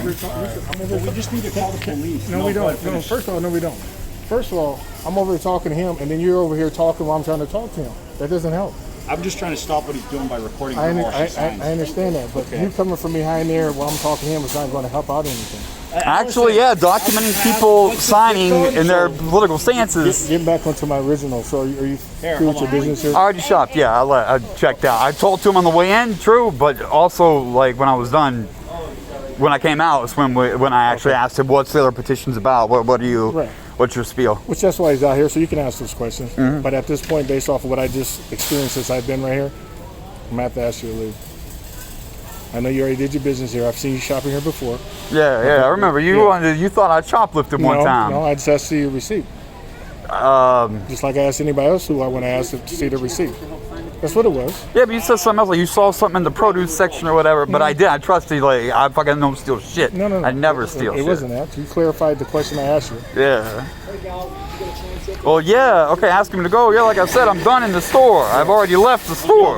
We just need to call the police. No, we don't. No, first of all, no, we don't. First of all, I'm over here talking to him, and then you're over here talking while I'm trying to talk to him. That doesn't help. I'm just trying to stop what he's doing by recording. I understand that, but you coming from behind there while I'm talking to him is not going to help out anything. Actually, yeah, documenting people signing in their political stances. Getting back onto my original, so are you through with your business here? I already shopped, yeah, I checked out. I talked to him on the way in, true, but also, like, when I was done, when I came out, was when I actually asked him, what's the other petitions about? What are you... Right. What's your spiel? Which that's why he's out here, so you can ask those questions. Mm-hmm. But at this point, based off of what I just experienced since I've been right here, I'm going to have to ask you to leave. I know you already did your business here. I've seen you shopping here before. Yeah, I remember. You thought I shoplifted one time. No, I just asked to see your receipt. Just like I asked anybody else who I want to ask to see the receipt. That's what it was. Yeah, but you said something else, like you saw something in the produce section or whatever, but I did. I trusted you. Like, I fucking don't steal shit. No. I never steal shit. It wasn't that. You clarified the question I asked you. Yeah. Well, yeah. Okay, ask him to go. Yeah, like I said, I'm done in the store. I've already left the store.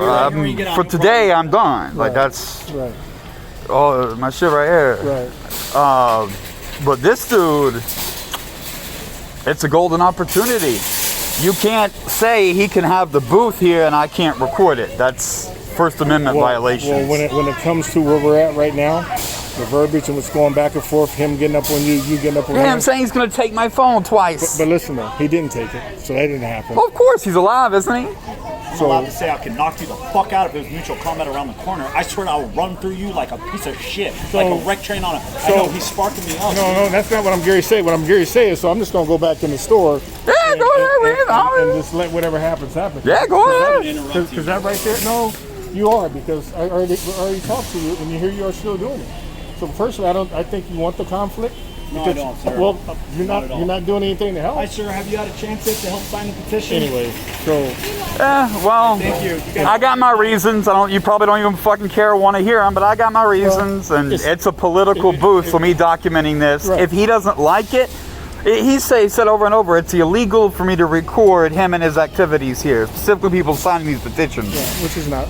For today, I'm done. Like, that's... Right. Oh, my shit right here. Right. But this dude, it's a golden opportunity. You can't say he can have the booth here and I can't record it. That's First Amendment violation. Well, when it comes to where we're at right now, the verbiage and what's going back and forth, him getting up on you, you getting up on him. Yeah, I'm saying he's going to take my phone twice. But listen though, he didn't take it, so that didn't happen. Well, of course, he's alive, isn't he? I'm allowed to say I can knock you the fuck out if it was mutual combat around the corner. I swear I'll run through you like a piece of shit, like a wreck train on a... I know, he's sparking me up. No, that's not what I'm Gary saying. What I'm Gary saying is, so I'm just going to go back in the store. Yeah, go ahead, and just let whatever happens happen. Yeah, go ahead. Because that right there, no, you are, because I already talked to you, and here you are still doing it. So first of all, I think you want the conflict. No, I don't, sir. Well, you're not doing anything to help. Hi, sir. Have you had a chance yet to help sign the petition? Anyway, so... well, thank you. I got my reasons. You probably don't even fucking care or want to hear them, but I got my reasons, and it's a political booth for me documenting this. Right. If he doesn't like it, he said over and over, it's illegal for me to record him and his activities here, specifically people signing these petitions. Yeah, which is not.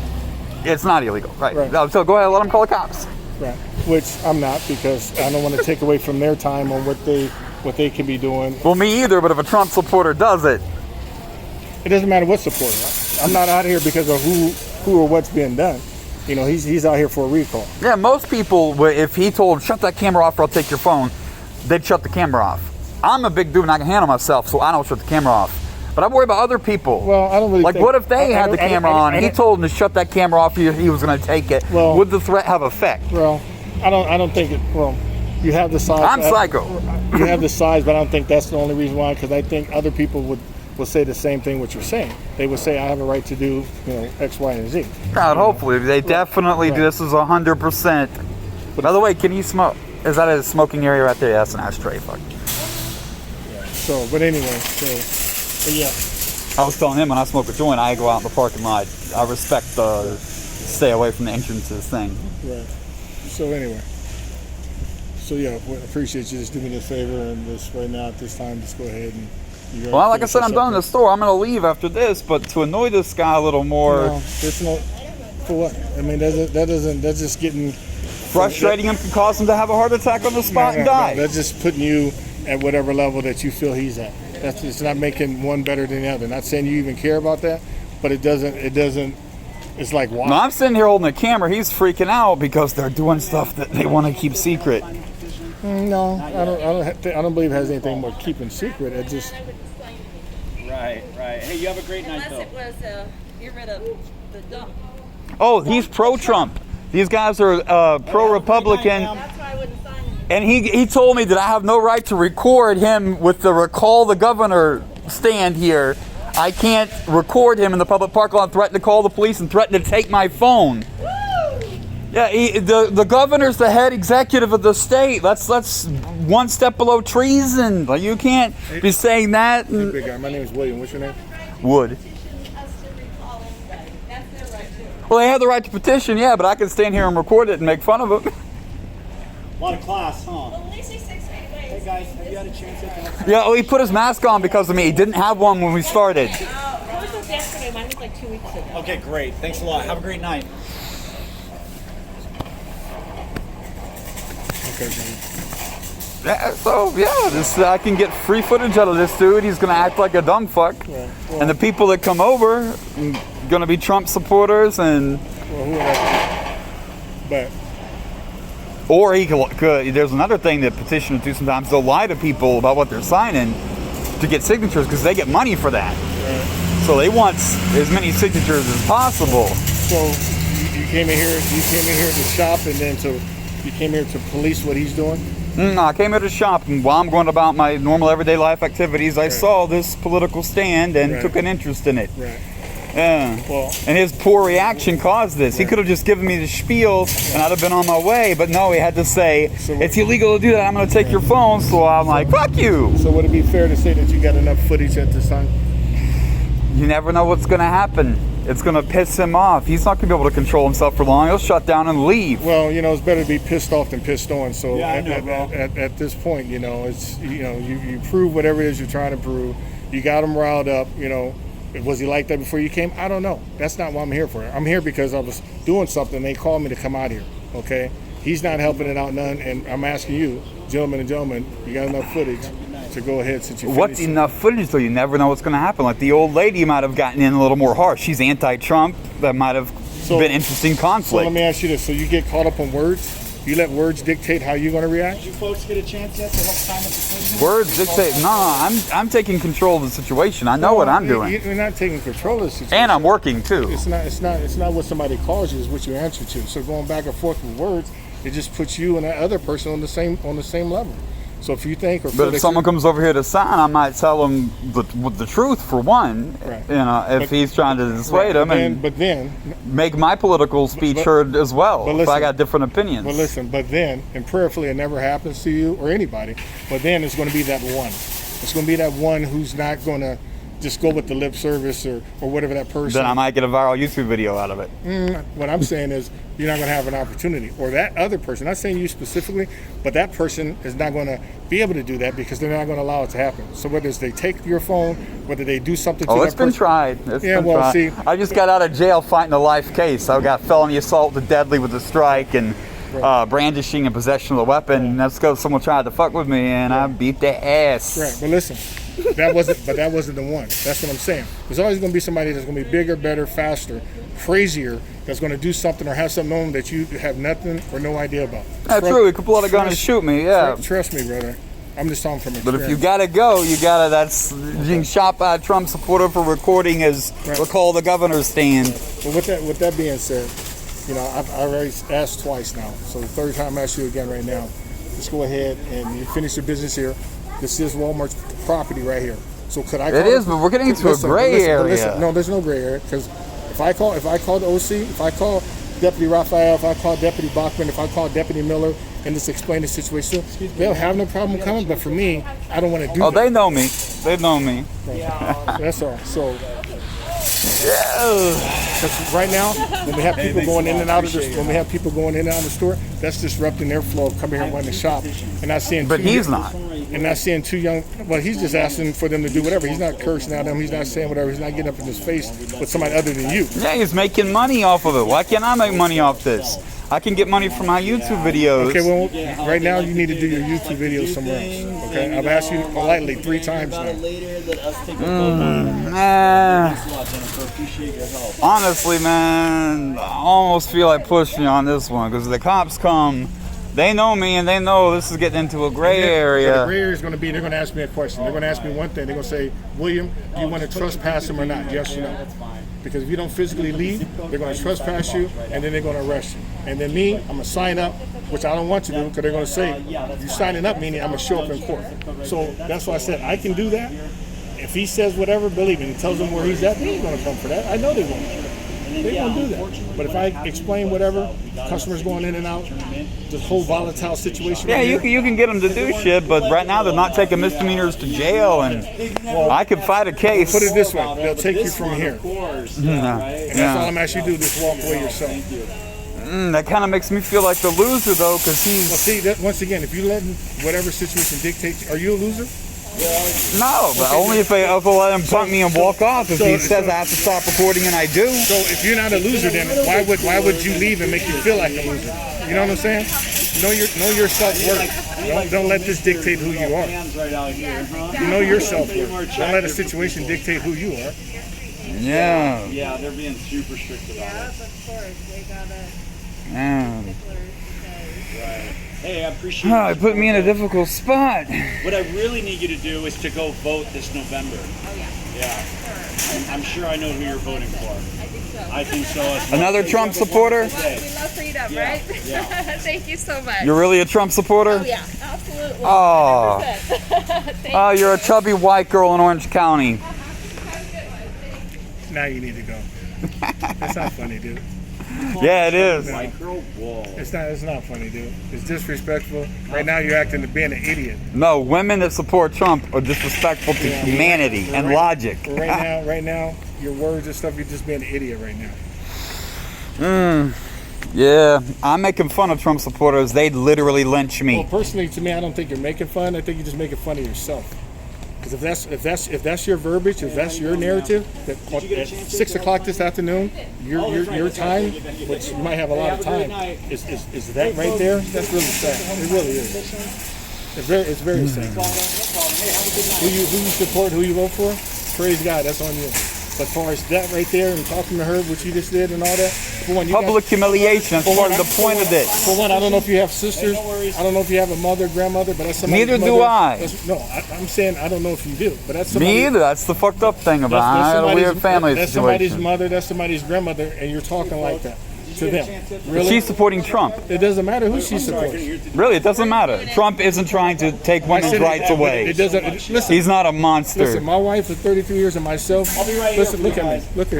It's not illegal, right? So go ahead, let them call the cops. Right, which I'm not, because I don't want to take away from their time on what they can be doing. Well, me either, but if a Trump supporter does it... It doesn't matter what supporter. I'm not out here because of who or what's being done. You know, he's out here for a recall. Yeah, most people, if he told, shut that camera off or I'll take your phone, they'd shut the camera off. I'm a big dude and I can handle myself, so I don't shut the camera off. But I worry about other people. Well, I don't really like, what if they had the camera on and he told them to shut that camera off, he was going to take it? Well, would the threat have effect? Well, I don't think it, you have the size. I'm psycho. You have the size, but I don't think that's the only reason why, because I think other people would say the same thing what you're saying. They would say, I have a right to do, X, Y, and Z. God, hopefully. They definitely do. This is 100%. By the way, can you smoke? Is that a smoking area right there? Yeah, that's an ashtray. Fuck. Yeah. So, but anyway, yeah. I was telling him when I smoke a joint, I go out in the parking lot. I respect the stay away from the entrances thing. Right. So anyway. So yeah, I appreciate you just doing me this favor, and just right now at this time, just go ahead and... Well, like I said, I'm done in the store. I'm going to leave after this, but to annoy this guy a little more... No, it's not... For what? I mean, that's just getting... Frustrating him can cause him to have a heart attack on the spot and die. No, that's just putting you at whatever level that you feel he's at. It's not making one better than the other. Not saying you even care about that, but it doesn't, it's like, why? No, I'm sitting here holding the camera. He's freaking out because they're doing stuff that they want to keep secret. No, I don't believe it has anything more keeping secret. It just... Right. Hey, you have a great night, though. Unless it was get rid of the dump. Oh, he's pro-Trump. These guys are pro-Republican. That's why I wouldn't sign it. And he told me that I have no right to record him with the recall the governor stand here. I can't record him in the public parking lot, threaten to call the police and threaten to take my phone. Woo! Yeah, the governor's the head executive of the state. That's one step below treason. Like, you can't be saying that. Hey, big guy, my name is William. What's your name? Wood. Well, they have the right to petition, yeah, but I can stand here and record it and make fun of them. A lot of class, huh? Well, at least he's 6 feet away. Hey guys, have you had a chance yet to... Yeah, he put his mask on because of me. He didn't have one when we started. Yours was yesterday. Mine was like 2 weeks ago. Okay, great. Thanks a lot. Have a great night. because of you. Yeah, so yeah, this I can get free footage out of this dude. He's gonna act like a dumb fuck, Right. Well, and the people that come over gonna be Trump supporters, and well, whoever. But or he could. There's another thing that petitioners do sometimes. They'll lie to people about what they're signing to get signatures because they get money for that. right. So they want as many signatures as possible. So you came in here. You came in here to shop, and then you came here to police what he's doing. No, I came here to shop, and while I'm going about my normal everyday life activities, I saw this political stand and Right. took an interest in it. Right. Yeah. Well, And his poor reaction caused this. He could have just given me the spiel and I'd have been on my way, but no, he had to say, So- it's illegal to do that, I'm going to take your phone, so I'm like, fuck you! so would it be fair to say that you got enough footage at this time? You never know what's going to happen. It's going to piss him off. He's not going to be able to control himself for long. He'll shut down and leave. Well, it's better to be pissed off than pissed on. So Yeah, I know, bro. at this point, it's you prove whatever it is you're trying to prove. You got him riled up. Was he like that before you came? I don't know. That's not what I'm here for. I'm here because I was doing something. They called me to come out here. Okay, he's not helping it out none, and I'm asking you, gentlemen and gentlemen, you got enough footage to go ahead since you What's finished. enough footage though? You never know what's going to happen. Like the old lady might have gotten in a little more harsh. She's anti-Trump. That might have been interesting So conflict. let me ask you this: so you get caught up on words? You let words dictate how you're going to react? Did you folks get a chance yet to help sign up the petition? Words dictate. No, I'm taking control of the situation. I know what I'm doing, You're not taking control of the situation. and I'm working too. It's not what somebody calls you. It's what you answer to. So going back and forth with words, it just puts you and that other person on the same level. So if you think or feel But if that someone comes over here to sign, I might tell him the truth for one. Right. If he's trying to dissuade him and but then make my political speech heard as well. but If listen, I got different opinions. but listen, but then, and prayerfully it never happens to you or anybody, but then it's going to be that one. It's going to be that one who's not going to just go with the lip service or whatever that person. Then I might get a viral YouTube video out of it. What I'm saying is you're not going to have an opportunity. Or that other person, not saying you specifically, but that person is not going to be able to do that because they're not going to allow it to happen. So whether it's they take your phone, whether they do something to Oh, that it's been person. tried. It's Yeah, been well, tried. see- I just got out of jail fighting a life case. I got felony assault to deadly with a strike and brandishing and possession of a weapon. And that's because someone tried to fuck with me and I beat their ass. Right, but listen, that wasn't the one. That's what I'm saying. There's always going to be somebody that's going to be bigger, better, faster, crazier, that's going to do something or have something on that you have nothing or no idea about. That's true. He could pull out a gun and shoot me. Yeah. Trust me, brother. I'm just talking from But experience. if you gotta go, you gotta. That's being shot by a Trump supporter for recording his recall the governor's stand. But with that being said, I've already asked twice now. So the third time I ask you again right now. Just go ahead and you finish your business here. This is Walmart's property right here. So could I? It is, but we're getting into a gray area. No, there's no gray area because if I call the OC, if I call Deputy Raphael, if I call Deputy Bachman, if I call Deputy Miller and just explain the situation, they'll have no problem coming. But for me, I don't want to do that. Oh, they know me. They know me. That's all. So, because right now, when we have people going in and out of the store, that's disrupting their flow of coming here and wanting to shop, and not seeing. But he's not. And not seeing too young. Well, he's just asking for them to do whatever. He's not cursing at them. He's not saying whatever. He's not getting up in his face with somebody other than you. Yeah, he's making money off of it. Why can't I make money off this? I can get money from my YouTube videos. Okay, well, right now you need to do your YouTube videos somewhere else. Okay, I've asked you politely 3 times now. Honestly, man, I almost feel like pushing you on this one because the cops come. They know me and they know this is getting into a gray area. The gray area is going to be, they're going to ask me a question. They're going to ask me one thing. They're going to say, William, do you want to trespass him or not? Yes or no? Because if you don't physically leave, they're going to trespass you and then they're going to arrest you. And then me, I'm going to sign up, which I don't want to do because they're going to say, you signing up, meaning I'm going to show up in court. So that's why I said I can do that. If he says whatever, believe me, he tells them where he's at, they ain't going to come for that. I know they won't. They won't do that. But if I explain whatever, customers going in and out, this whole volatile situation. Yeah, right you here, can get them to do shit, but right now they're not taking misdemeanors to jail, and I could fight a case. put it this way, they'll take you from here. And that's all I'm asking you to do, just walk away yourself. That kind of makes me feel like the loser, though, because he's... Well, see, that, once again, if you let whatever situation dictate, are you a loser? No, but only if I let him pump me and walk off. If he says I have to stop recording and I do. So if you're not a loser, then why would you leave and make you feel like a loser? You know what I'm saying? know your self-worth. Don't let this dictate who you are. Right out here, huh? You know your self-worth. Don't let a situation dictate who you are. Yeah. Yeah, they're being super strict about Yes, of course. They gotta Yeah. Right. Hey, I appreciate Oh, it put me in a difficult spot. What I really need you to do is to go vote this November. Oh yeah. Yeah. I'm sure I know who you're voting for. I think so. I think so as well. Another Trump supporter? We love freedom, Yeah, right? yeah. Thank you so much. You're really a Trump supporter? Oh yeah, absolutely. Oh. 100%. Oh, you're a chubby white girl in Orange County. Now you need to go. That's not funny, dude. Yeah, it is. White girl, whoa. It's not funny, dude. It's disrespectful. Right now you're acting to being an idiot. No, women that support Trump are disrespectful to humanity and logic. Right now, your words and stuff, you're just being an idiot right now. Yeah, I'm making fun of Trump supporters. They'd literally lynch Well, me. personally, to me, I don't think you're making fun. I think you're just making fun of yourself. Because if that's your verbiage, if that's your narrative, that at 6 o'clock this afternoon, your time, which you might have a lot of time, is that right there? That's really sad. It really is. It's very sad. Who you support, who you vote for, praise God, that's on you. But as far as that right there and talking to her, what you just did and all that, for one, Public humiliation. That's part of the point of this. For one, I don't know if you have sisters. I don't know if you have a mother, grandmother, but that's somebody's Neither mother. do I. No, I'm saying I don't know if you do, but that's somebody. Me either. That's the fucked up thing about it. I had a weird family That's somebody's situation. mother, that's somebody's grandmother, and you're talking like that to them. Really? She's supporting Trump. It doesn't matter who she supports. Really, it doesn't matter. Trump isn't trying to take I women's said rights away. It doesn't. Listen, He's not a monster. Listen, my wife of 33 years and myself. Listen, look at me. Look at her.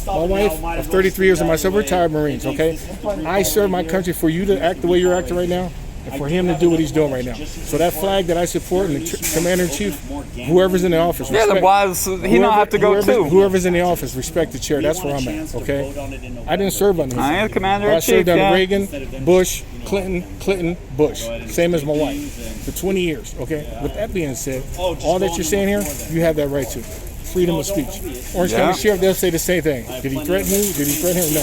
My wife of 33 years and myself, we're retired Marines, okay? I serve my country for you to act the way you're acting right now, and for him to do what he's doing right now. So that flag that I support and the commander-in-chief, whoever's in the office, Yeah, then why does he not have to go too? Whoever's in the office, respect the chair. That's where I'm at, okay? I didn't serve under him. I am I commander-in-chief, served under yeah. Reagan, Bush, Clinton, Bush. Same as my wife. For 20 years, okay? With that being said, all that you're saying here, you have that right to. Freedom of speech. Orange County Sheriff, they'll say the same thing. Did he threaten you? Did he threaten him? No.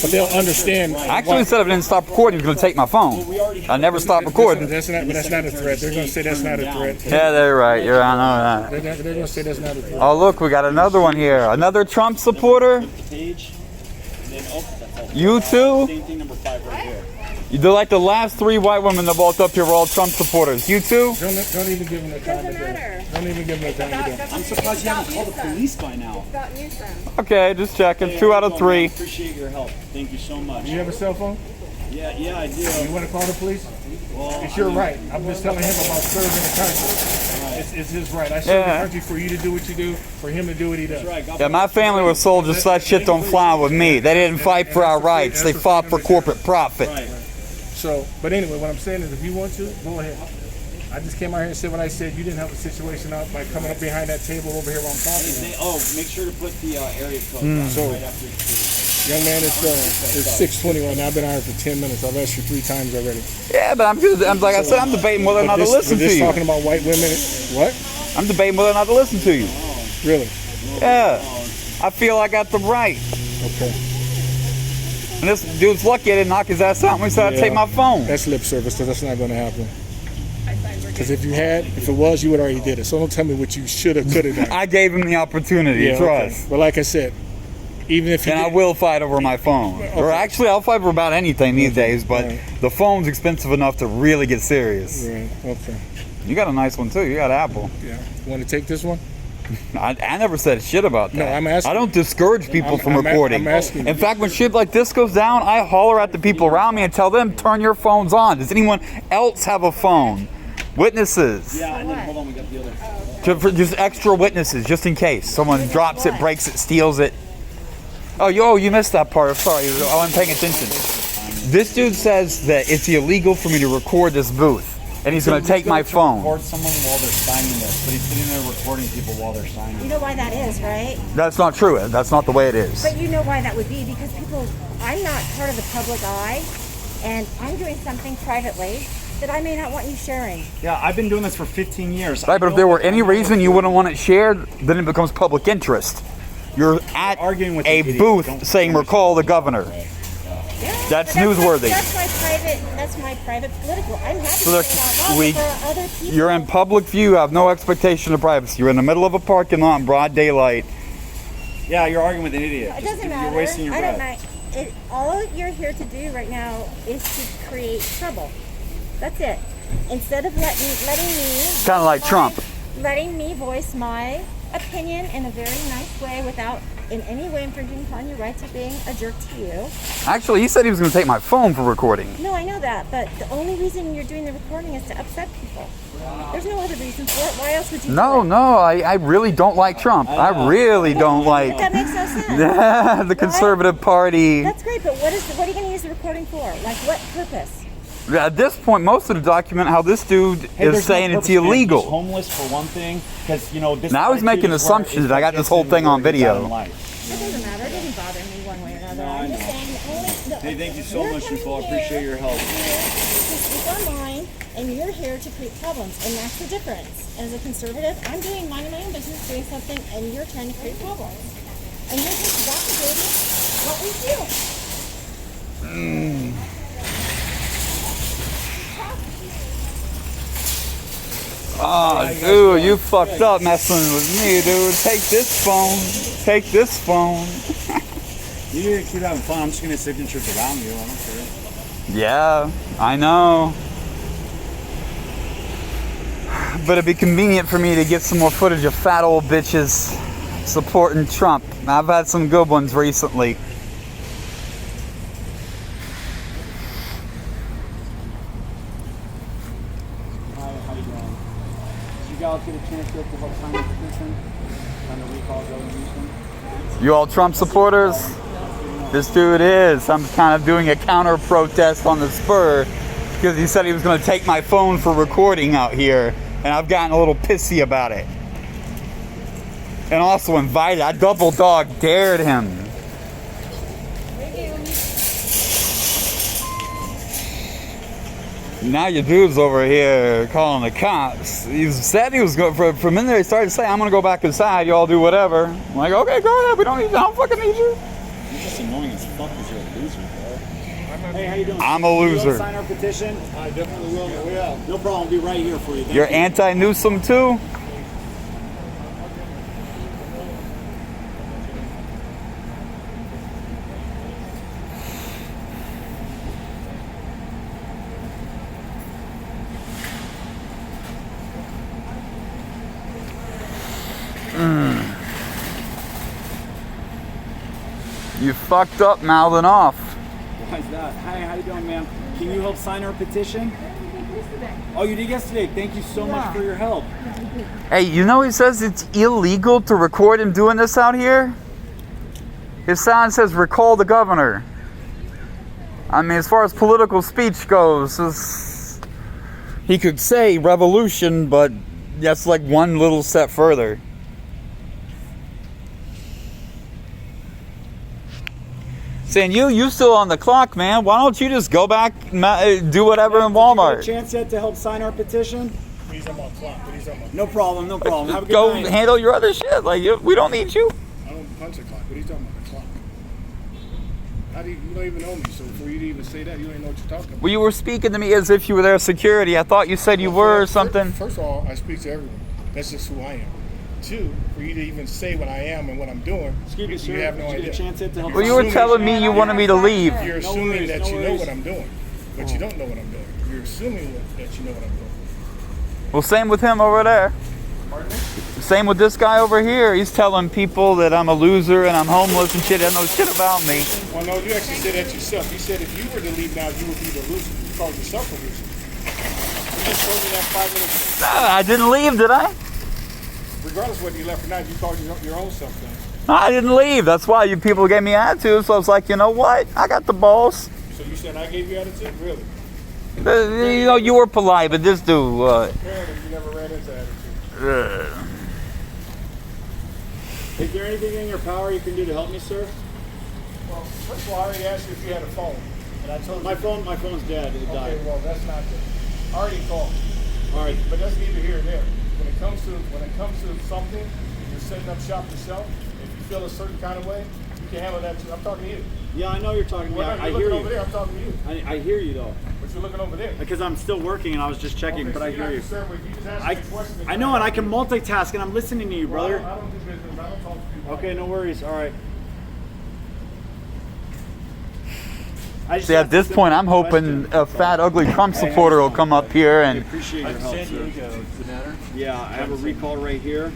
But they'll understand. I actually said if I didn't stop recording, he was going to take my phone. I never stopped recording. That's not a threat. They're going to say that's not a threat. Yeah, they're right. I know that. They're going to say that's not a threat. Oh, look, we got another one here. Another Trump supporter? You too? Same thing, number 5 right here. They're like the last 3 white women that walked up here were all Trump supporters. You too? Don't even give them the time to do it. Don't even give them the time to do it. I'm surprised you haven't called the police by now. About nuisance. Okay, just checking. 2 out of 3. Appreciate your help. Thank you so much. You have a cell phone? Yeah, I do. You want to call the police? Well, It's your right. I'm just telling him about serving the country. It's his right. I serve the country for you to do what you do, for him to do what he does. Yeah, my family was soldiers, so that shit don't fly with me. They didn't fight for our rights. They fought for corporate profit. So, but anyway, what I'm saying is if you want to, go ahead. I just came out here and said what I said. You didn't help the situation out by coming up behind that table over here while I'm talking to you. Make sure to put the area code down So, right after you. young man, it's 6:20 right now. I've been out here for 10 minutes. I've asked you 3 times already. Yeah, but like I said, I'm debating whether or not to listen to you. Talking about white women, what? I'm debating whether or not to listen to you. Really? Yeah. I feel I got the right. Okay. And this dude's lucky I didn't knock his ass out when he said I'd take my phone. That's lip service, so that's not going to happen. Because if it was, you would already did it. So don't tell me what you should have, could have done. I gave him the opportunity, trust. Okay. But like I said, even if you I will fight over my phone. Or actually, I'll fight over about anything these days, but the phone's expensive enough to really get serious. Right. Okay. You got a nice one, too. You got Apple. Yeah. You want to take this one? I never said shit about that. No, I'm asking. I don't discourage people from recording. I'm asking. In fact, when shit like this goes down, I holler at the people around me and tell them, turn your phones on. Does anyone else have a phone? Witnesses. Yeah, and then hold on, we got the other. Just extra witnesses, just in case. Someone drops it, breaks it, steals it. Oh, you missed that part. Sorry, I wasn't paying attention. This dude says that it's illegal for me to record this booth. And he's going to take my phone. Record someone while they're signing this, but he's sitting there recording people while they're signing. You know why that is, right? That's not true. That's not the way it is. But you know why that would be, because I'm not part of the public eye, and I'm doing something privately that I may not want you sharing. Yeah, I've been doing this for 15 years. Right, but if there were any reason you wouldn't want it shared, then it becomes public interest. You're at arguing with a booth saying recall the governor. Yeah. That's But newsworthy. That's my private political. I'm happy So to there- say it out loud, we- but there are other people. You're in public view, have no expectation of privacy. You're in the middle of a parking lot in broad daylight. Yeah, you're arguing with an idiot. It doesn't matter. You're wasting your I don't breath. mind. All you're here to do right now is to create trouble. That's it. Instead of letting me Kind of like Trump. letting me voice my opinion in a very nice way without in any way infringing upon your rights of being a jerk to you. Actually, he said he was going to take my phone for recording. No, I know that, but the only reason you're doing the recording is to upset people. There's no other reason for it. Why else would you No, do it? no, I really don't like Trump. I really don't like That makes no sense. the conservative party. That's great, but what are you going to use the recording for? Like what purpose? At this point, most of the document how this dude Hey, is there's no saying it's purpose, man. He's illegal. homeless for one thing, because this. Now he's making assumptions. I got this whole thing on video. It doesn't matter. It doesn't bother me one way or another. I'm just saying the only. Hey, thank you so you're much, coming Nicole. I here appreciate your help. To speak online, and you're here to create problems, and that's the difference. As a conservative, I'm doing minding my own business, doing something, and you're trying to create problems. And you're just propagating what we do. Oh, dude, you fucked up messing with me, dude. Take this phone. Take this phone. You need to keep having fun. I'm just gonna signatures around you. I don't care. Yeah, I know. But it'd be convenient for me to get some more footage of fat old bitches supporting Trump. I've had some good ones recently. Hi, how you doing? Did you guys get a chance to help sign the petition on the recall resolution? You all Trump supporters? This dude is. I'm kind of doing a counter protest on the spur because he said he was going to take my phone for recording out here, and I've gotten a little pissy about it. And also invited, I double dog dared him. Now your dude's over here calling the cops. He said he was going, from in there he started to say, I'm going to go back inside, y'all do whatever. I'm like, okay, go ahead, we don't need you, I don't fucking need you. You're just annoying as fuck because you're a loser, bro. Hey, how you doing? I'm a You loser. will sign our petition? I definitely will. Oh, yeah. No problem. I'll be right here for you. Thank You're you. anti-Newsom too? You fucked up mouthing off. Why is that? Hi, how you doing, ma'am? Can you help sign our petition? Oh, you did yesterday. Thank you so much for your help. Hey, you know he says it's illegal to record him doing this out here? His sign says recall the governor. I mean, as far as political speech goes, he could say revolution, but that's like one little step further. Saying you still on the clock, man. Why don't you just go back and do whatever in Did you Walmart? get a chance yet to help sign our petition? Please, I'm on clock. Please, I'm on. No problem. No problem. Have a good Go night. handle your other shit. Like we don't need you. I don't punch a clock. What are you talking about? A clock. How do you don't even know me? So for you to even say that, you don't even know what you're talking about. Well, you were speaking to me as if you were their security. I thought you said you were or something. First of all, I speak to everyone. That's just who I am. Two, for you to even say what I am and what I'm doing, Excuse me, sir. you have no Did you get idea. a chance yet to help Well, sign you were our telling me petition? you wanted me to leave. You're No assuming worries, that no you know worries. what I'm doing, but you don't know what I'm doing. You're assuming that you know what I'm doing. Well, same with him over there. Pardon me? Same with this guy over here. He's telling people that I'm a loser and I'm homeless and shit. They don't know shit about me. Well, no, you actually said that yourself. You said if you were to leave now, you would be the loser. You called yourself a loser. You just told me that 5 minutes ago. I didn't leave, did I? Regardless of whether you left or not, you called your own self then. I didn't leave. That's why you people gave me attitude. So I was like, you know what? I got the balls. So you said I gave you attitude? Really? You know, you were polite, but this dude. Apparently you never ran into attitude. Is there anything in your power you can do to help me, sir? Well, first of all, I already asked you if you had a phone. And I told My phone's dead. It died. Okay, well, that's not good. I already called. All right. But that's neither here nor there. When it comes to something, you're setting up shop yourself. If you feel a certain kind of way, you can handle that too. I'm talking to you. Yeah, I know you're talking to me. Well, I you're hear looking over you. there. I'm talking to you. I hear you though. But you're looking over there. Because I'm still working and I was just checking, Okay, but so I you're hear not you. concerned with you just asking me questions. I know, and I can multitask, and I'm listening to you, Well, brother. I don't do business. I don't talk to people. Okay, no worries. All right. See, at this point, I'm hoping a fat, ugly Trump supporter will come up here I and appreciate your help, sir. Yeah, I have a recall right here,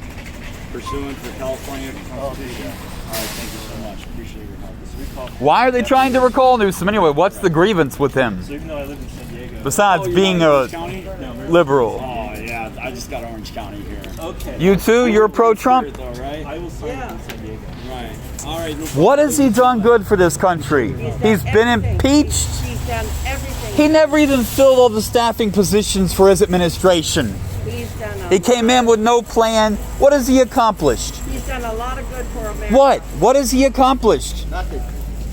pursuant to California Constitution. All right, thank you so much. Appreciate your help. This recall. why are they trying to recall Newsom anyway? What's the grievance with him? So even though I live in San Diego. Besides you're being not in a Orange County? liberal. Oh yeah, I just got Orange County here. Okay. You too? You're pro-Trump? Though, right? I will sign up in San Diego. Right. All right. No What has he done good for this country? He's been impeached. He's done everything. He never even filled all the staffing positions for his administration. He's done He came in with no plan. What has he accomplished? He's done a lot of good for America. What? What has he accomplished? Nothing.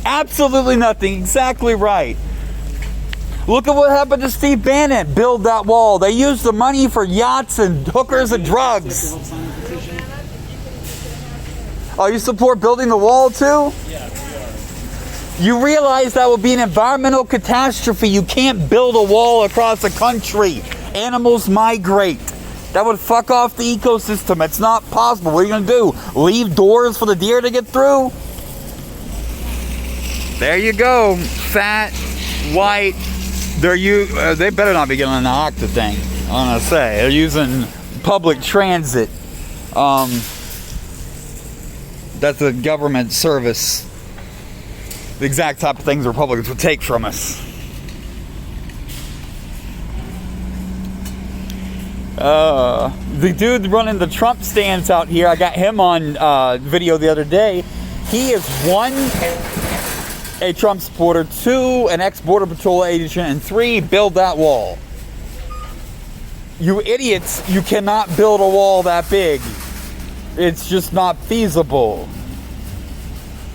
Absolutely nothing. Exactly right. Look at what happened to Steve Bannon. Build that wall. They used the money for yachts and hookers and drugs. Oh, you support building the wall too? Yeah, You realize that would be an environmental catastrophe. You can't build a wall across a country. Animals migrate. That would fuck off the ecosystem. It's not possible. What are you going to do? Leave doors for the deer to get through? There you go. Fat, white. They better not be getting on the Octa thing. I'm going to say. They're using public transit. That's a government service. The exact type of things Republicans would take from us. The dude running the Trump stands out here, I got him on video the other day. He is 1, a Trump supporter, 2, an ex-Border Patrol agent, and 3, build that wall. You idiots, you cannot build a wall that big. It's just not feasible.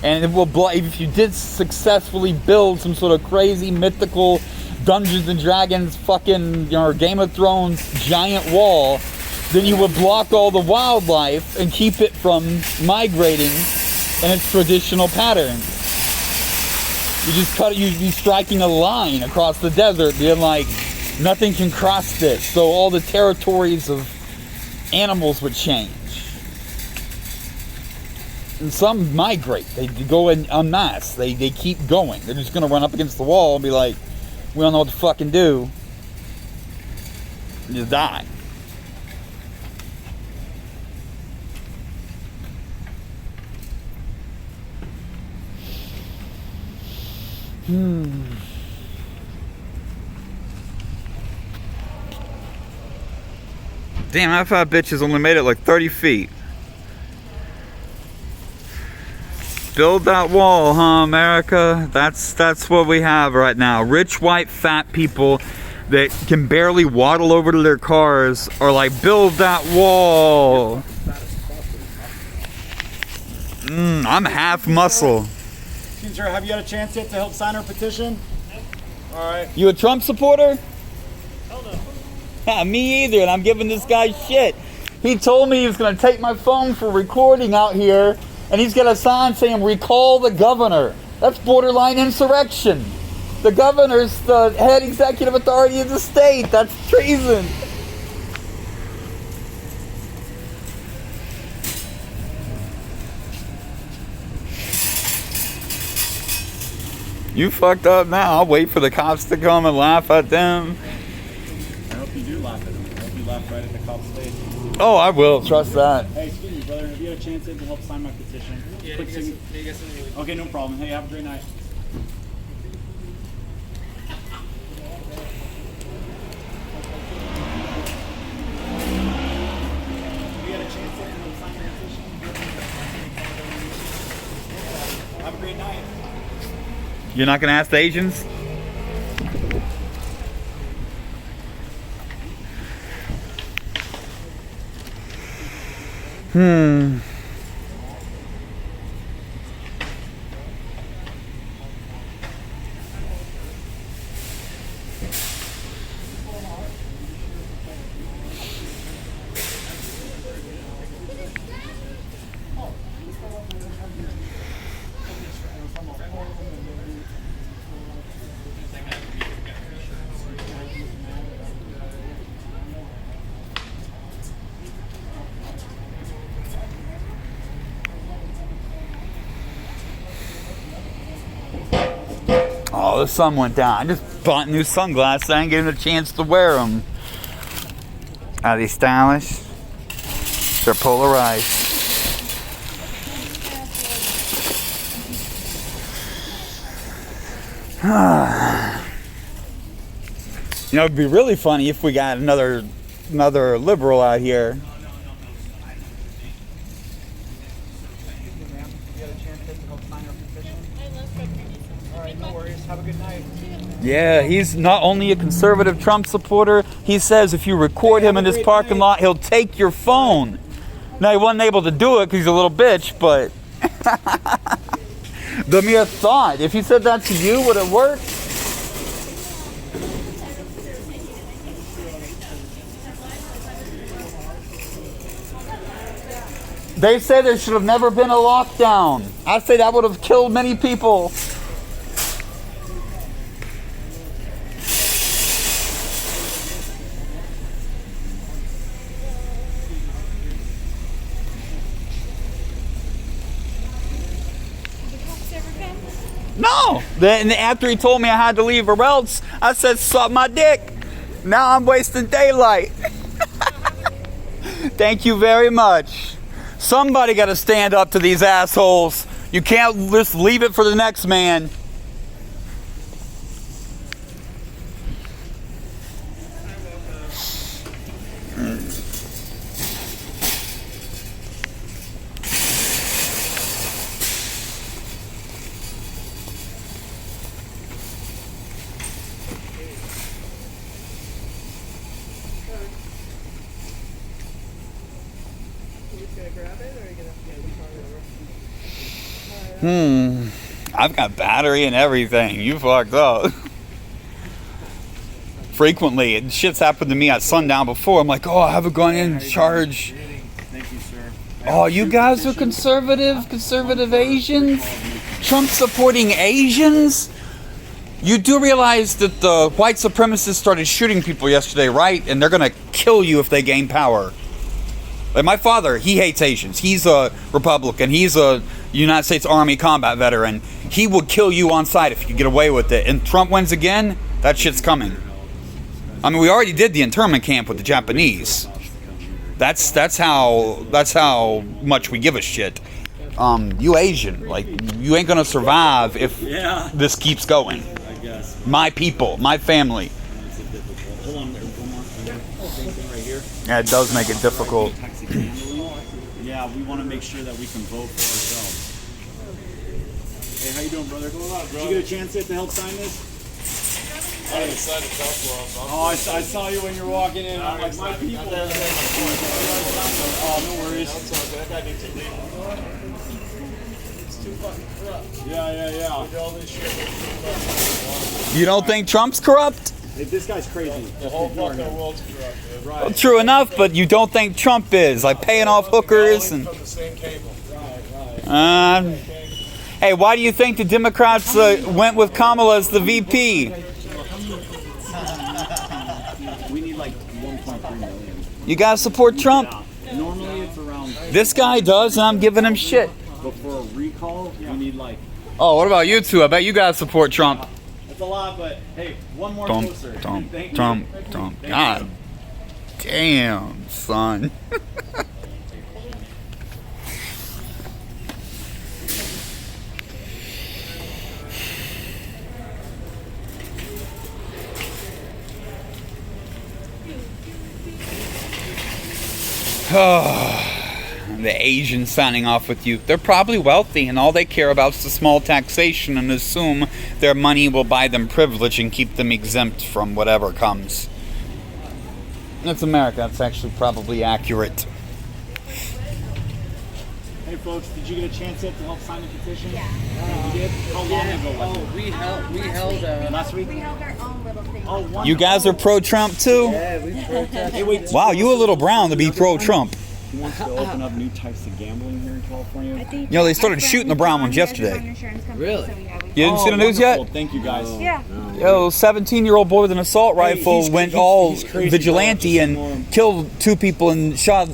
And it will if you did successfully build some sort of crazy mythical Dungeons and Dragons fucking, Game of Thrones giant wall, then you would block all the wildlife and keep it from migrating in its traditional patterns. You just you'd be striking a line across the desert, being like, nothing can cross this. So all the territories of animals would change. And some migrate. They go in en masse. They keep going. They're just going to run up against the wall and be like, we don't know what to fucking do. And just die. Damn, that fat bitch has only made it like 30 feet. Build that wall, huh, America? That's what we have right now. Rich, white, fat people that can barely waddle over to their cars are like, build that wall. I'm half muscle. Excuse me, sir, have you had a chance yet to help sign our petition? All right. You a Trump supporter? Me either, and I'm giving this guy shit. He told me he was going to take my phone for recording out here, and he's got a sign saying, recall the governor. That's borderline insurrection. The governor's the head executive authority of the state. That's treason. You fucked up now. I'll wait for the cops to come and laugh at them. I hope you do laugh at them. I hope you laugh right at the cop's face. Oh, I will. Trust that. Hey, excuse me, brother. Have you had a chance yet to help sign my petition? Yeah, okay, no problem. Hey, have a great night. Have you had a chance yet to help sign my petition? Have a great night. You're not going to ask the Asians? Oh, the sun went down. I just bought new sunglasses. I didn't get a chance to wear them. Are they stylish? They're polarized. You know, it'd be really funny if we got another liberal out here. Yeah, he's not only a conservative Trump supporter, he says if you record him in this parking lot, he'll take your phone. Now, he wasn't able to do it because he's a little bitch, but the mere thought, if he said that to you, would it work? They say there should have never been a lockdown. I say that would have killed many people. No. Then after he told me I had to leave or else, I said, suck my dick. Now I'm wasting daylight. Thank you very much. Somebody got to stand up to these assholes. You can't just leave it for the next man. I've got battery and everything. You fucked up. Frequently, shit's happened to me at sundown before. I'm like, oh, I haven't gone in charge. Thank you, sir. Oh, you guys are conservative Asians? Trump supporting Asians? You do realize that the white supremacists started shooting people yesterday, right? And they're gonna kill you if they gain power. Like my father, he hates Asians. He's a Republican. He's a United States Army combat veteran. He would kill you on sight if you could get away with it. And Trump wins again, that shit's coming. I mean, we already did the internment camp with the Japanese. That's how much we give a shit. You Asian, like you ain't gonna survive if this keeps going. I guess. My people, my family. Hold on there. One more. Same thing right here. Yeah, it does make it difficult. Yeah, we want to make sure that we can vote for ourselves. Hey, how you doing, brother? Did you get a chance yet to help sign this? I decided to talk to him. Oh, I saw you when you were walking in. I'm like, my people. Oh, no worries. That guy needs to leave. It's too fucking corrupt. Yeah. With all this shit. You don't think Trump's corrupt? Hey, this guy's crazy. The whole fucking world's corrupt. Right. Well, true enough, but you don't think Trump is, like paying off hookers and. From the same cable. Right. Hey, why do you think the Democrats went with Kamala as the VP? We need like 1.3 million. You gotta support Trump. Normally it's around. This guy does, and I'm giving him shit. But for a recall, we need like. Oh, what about you two? I bet you guys support Trump. That's a lot, but hey, one more closer. Thank you. Trump. God damn, son. The Asians signing off with you. They're probably wealthy and all they care about is the small taxation and assume their money will buy them privilege and keep them exempt from whatever comes. That's America. That's actually probably accurate. Hey folks, did you get a chance yet to help sign the petition? Yeah. You did? How long ago was it? We held Last week? We held our own little thing. Oh, wonderful. You guys are pro-Trump too? Yeah, we protested. Hey, wait. Wow, you a little brown to be pro-Trump. He wants to open up new types of gambling here in California. You know, they started shooting the brown ones yesterday. Really? You didn't see the news yet? Thank you guys. Yeah. 17-year-old boy with an assault rifle he's- went he's- all he's crazy, vigilante bro. Just and ignore him. killed 2 people and shot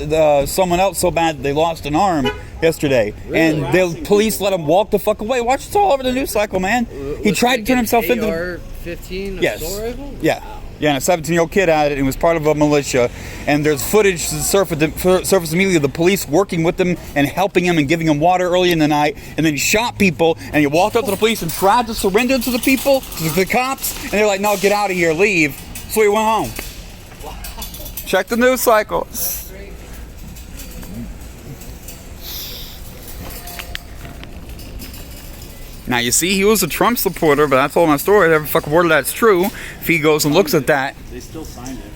someone else so bad that they lost an arm yesterday. And the Harassing police people. let him walk the fuck away. Watch, it's all over the news cycle, man. He tried to turn himself into... AR-15 Yes. assault rifle? Yeah. Yeah, and a 17-year-old kid had it and was part of a militia. And there's footage that surfaced immediately of the police working with him and helping him and giving him water early in the night, and then he shot people, and he walked up to the police and tried to surrender to the people, to the cops, and they're like, no, get out of here, leave. So he went home. Check the news cycle. Now you see, he was a Trump supporter, but I told my story. Every fucking word of that's true. If he goes and looks at that, They still signed it.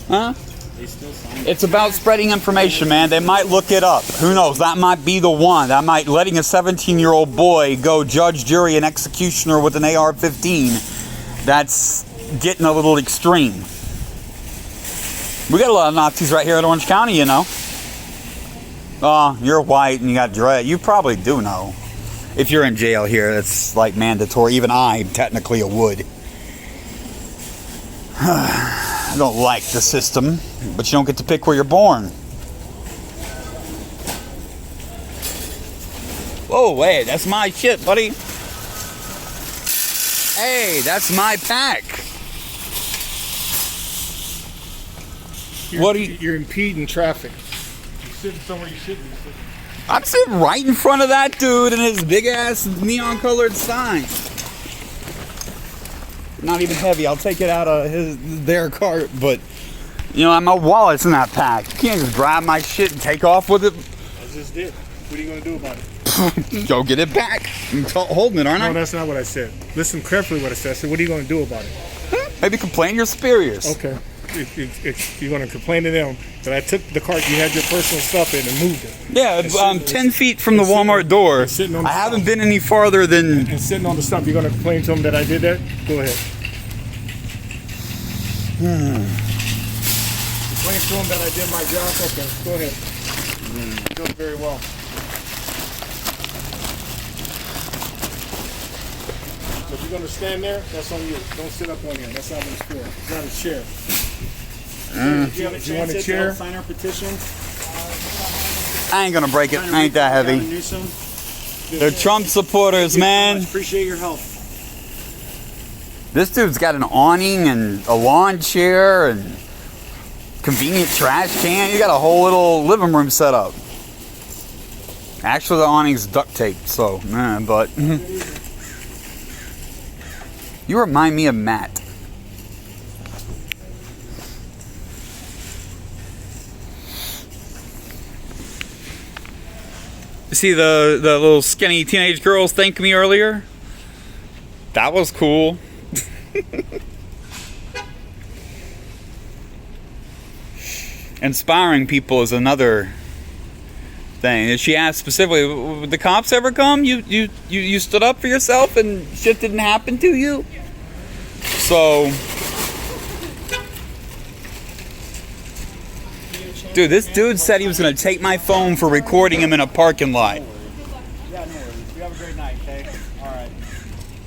huh? They still signed it. It's about spreading information, man. They might look it up. Who knows? That might be the one. That might letting a 17-year-old boy go judge, jury, and executioner with an AR-15. That's getting a little extreme. We got a lot of Nazis right here in Orange County, you know. Oh, you're white and you got dread. You probably do know. If you're in jail here, it's like mandatory. Even I technically would. I don't like the system, but you don't get to pick where you're born. Whoa, wait, that's my shit, buddy. Hey, that's my pack. What do you... You're impeding traffic. You're sitting somewhere you shouldn't be sitting. I'm sitting right in front of that dude and his big ass neon colored sign. Not even heavy. I'll take it out of their cart, but you know, my wallet's in that pack. You can't just grab my shit and take off with it. I just did. What are you gonna do about it? Go get it back. I'm holding it, aren't I? No, that's not what I said. Listen carefully what I said. I said, what are you gonna do about it? Maybe complain to your superiors. Okay. You're gonna complain to them that I took the cart you had your personal stuff in and moved it. Yeah, I'm 10 feet from the Walmart door. sitting on the I haven't stump. been any farther than... And sitting on the stump, you're gonna complain to them that I did that? Go ahead. Complain to them that I did my job? Okay, go ahead. You're doing very well. So if you're gonna stand there, that's on you. Don't sit up on here. That's not what it's for. It's not a chair. If you have a If you want a chance to chair? help sign our petition, I ain't gonna break it. I ain't that Gavin heavy. Newsom, They're Trump supporters, man. appreciate your help. This dude's got an awning and a lawn chair and convenient trash can. You got a whole little living room set up. Actually, the awning's duct taped, so, but... You remind me of Matt. You see the little skinny teenage girls thank me earlier? That was cool. Inspiring people is another thing. She asked specifically, would the cops ever come? You stood up for yourself and shit didn't happen to you? So, dude, this dude said he was gonna take my phone for recording him in a parking lot. Yeah, no worries. You have a great night, okay? All right.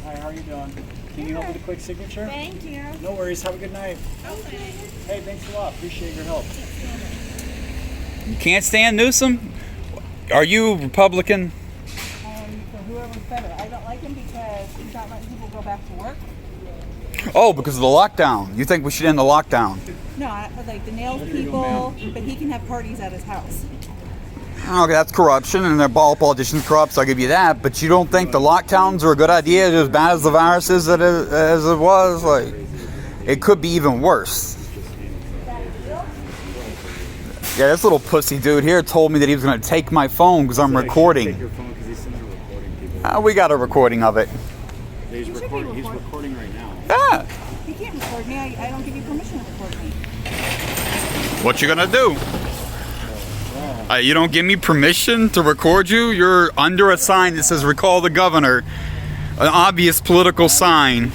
Hi, how are you doing? Can you help with a quick signature? Thank you. No worries. Have a good night. Hey, thanks a lot. Appreciate your help. You can't stand Newsom? Are you Republican? For whoever's better. I don't like him because he's not letting people go back to work. Oh, because of the lockdown. You think we should end the lockdown? No, like the nails people, but he can have parties at his house. Okay, that's corruption, and they're all politicians corrupt, so I'll give you that. But you don't think the lockdowns are a good idea, as bad as the virus is as it was? Like, it could be even worse. Yeah, this little pussy dude here told me that he was going to take my phone because I'm recording. Take your phone because he sends a recording people. We got a recording of it. He's recording right now. Ah, He can't record me. I don't give you permission to record me. what you gonna do? You don't give me permission to record you? You're under a sign that says recall the governor. An obvious political sign.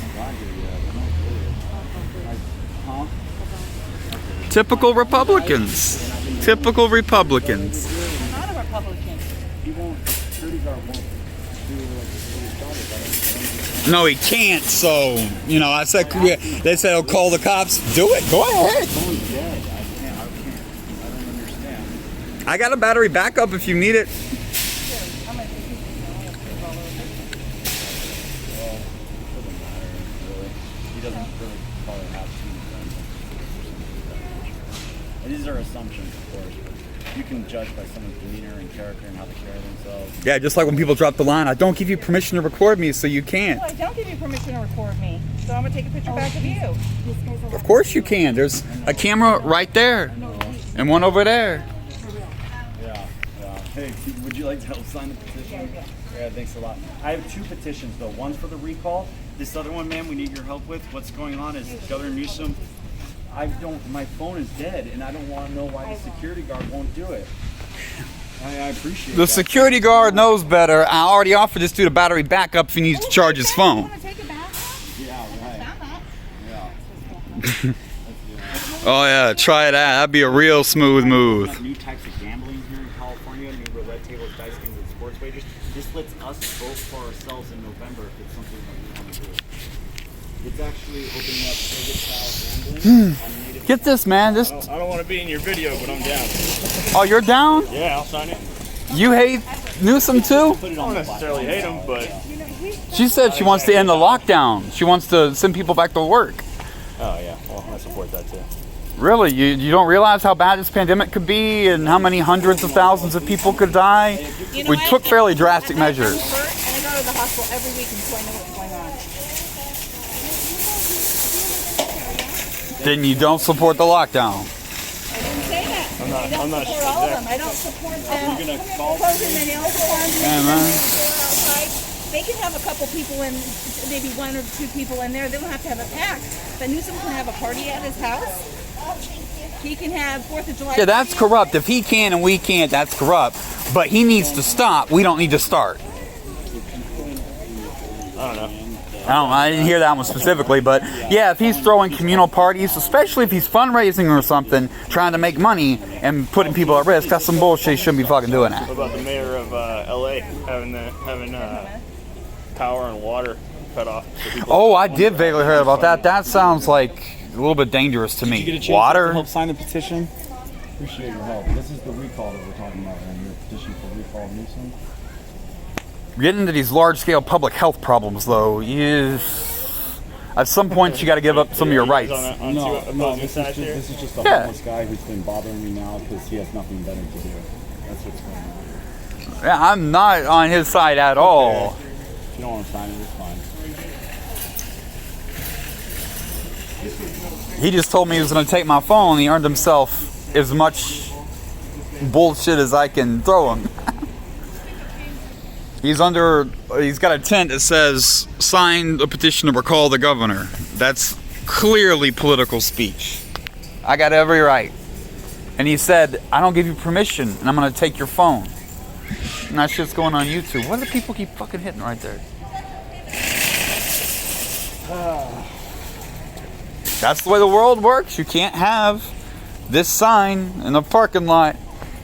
Typical Republicans. Typical Republicans. I'm not a Republican. He won't, security guard won't do like the security guard about it. No, he can't. So, you know, I said, they said, "Oh, call the cops." Do it. Go ahead. Phone's dead. I don't understand. I got a battery backup if you need it. He doesn't really probably have to. And these are assumptions, of course, but you can judge by someone's demeanor and character and how they carry themselves. Yeah, just like when people drop the line, "I don't give you permission to record me, so you can't." Well, I don't give you permission to record me, so I'm gonna take a picture back of you. Of course you can. There's a camera right there, and one over there. Yeah. Hey, would you like to help sign the petition? Yeah, thanks a lot. I have 2 petitions, though. One's for the recall. This other one, ma'am, we need your help with. What's going on is Governor Newsom, my phone is dead, and I don't want to know why the security guard won't do it. I appreciate The that. security guard knows better. I already offered this dude a battery backup if he needs to charge his phone. Wanna take it back? Yeah, right. Yeah. Oh yeah, try that. That'd be a real smooth move. New types of gambling here in California, new roulette tables, dice games, and sports wagers. This lets us vote for ourselves in November if it's something that we want to do. It's actually opening up Vegas-style gambling on native. Get this, man. This. I don't want to be in your video, but I'm down. Oh, you're down? Yeah, I'll sign it. You hate Newsom too? Put it I on don't the necessarily hate him, but She said she wants to end the lockdown. She wants to send people back to work. oh yeah, well I support that too. Really? You don't realize how bad this pandemic could be and how many hundreds of thousands of people could die? You know We what? took fairly drastic I'm measures. hurt, and I go to the hospital every week, and so I know what's going on. Then you don't support the lockdown. I didn't say that. I'm not For all of them, I don't support them. You're gonna call Closing the nail salons, Yeah, man. outside. They can have a couple people in, maybe 1 or 2 people in there. They don't have to have a pack. But Newsom can have a party at his house. He can have 4th of July. Yeah, that's party. corrupt. If he can and we can't, that's corrupt. But he needs to stop. We don't need to start. I don't know. I didn't hear that one specifically, but yeah, if he's throwing communal parties, especially if he's fundraising or something, trying to make money and putting people at risk, that's some bullshit. He shouldn't be fucking doing that. What about the mayor of LA having power and water cut off? So people- Oh, I did vaguely hear about that. That sounds like a little bit dangerous to Did you get a me. chance to Water? help sign the petition? Appreciate your help. This is the recall that we're talking about, and your petition for recall of Newsom. Getting into these large-scale public health problems, though, at some point you got to give up some of your rights. On two opposing sides here. This is just a Yeah. homeless guy who's been bothering me now because he has nothing better to do. That's what's going on. Yeah, I'm not on his side at all. If you don't want to sign it, it's fine. He just told me he was going to take my phone. He earned himself as much bullshit as I can throw him. He's got a tent that says, "Sign a petition to recall the governor." That's clearly political speech. I got every right. And he said, "I don't give you permission, and I'm going to take your phone." And that shit's going on YouTube. What do people keep fucking hitting right there? That's the way the world works. You can't have this sign in a parking lot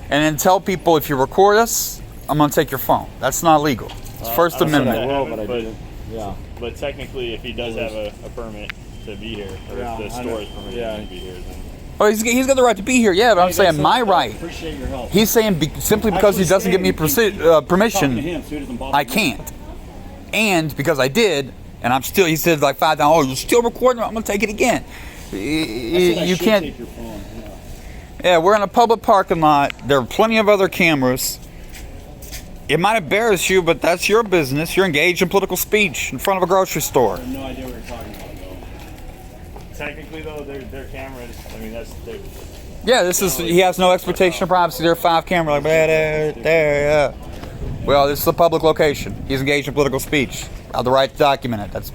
and then tell people, if you record us, I'm going to take your phone. That's not legal. It's First Amendment. I will, but I didn't. Yeah. But technically, if he does have a permit to be here, or Yeah, if the I store know. is permitted Yeah. to be here, then Oh, he's got the right to be here, yeah, but I'm saying my right. Appreciate your help. He's saying simply because he doesn't give me Talking to permission, him, so he doesn't bother I me. can't. And because I did, and I'm still, he said like 5 times, "Oh, you're still recording? I'm going to take it again." I said I You should can't. take your phone. Yeah, we're in a public parking lot. There are plenty of other cameras. It might embarrass you, but that's your business. You're engaged in political speech in front of a grocery store. I have no idea what you're talking about, though. technically though, their cameras. I mean, that's their. Yeah, he has no expectation of privacy. There are 5 cameras, like, there, yeah. Well, this is a public location. He's engaged in political speach. I have the right to document it. That's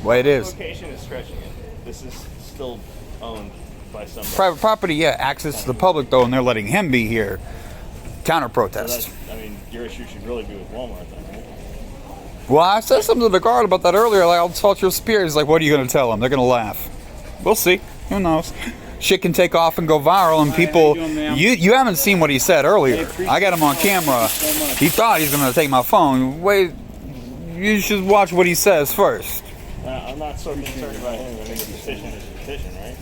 the way it is. Location is stretching it. This is still owned by somebody. Private property, yeah. Access to the public, though, and they're letting him be here. Counter So protest. I mean, your issue should really be with Walmart then, right? Well, I said something to the guard about that earlier. Like, I'll talk to your superior. He's like, "What are you going to tell them?" They're going to laugh. We'll see. Who knows? Shit can take off and go viral, and people. You haven't seen what he said earlier. I got him on camera. He thought he's going to take my phone. Wait, you should watch what he says first. I'm not so concerned about him. I mean, the petition is a petition, right?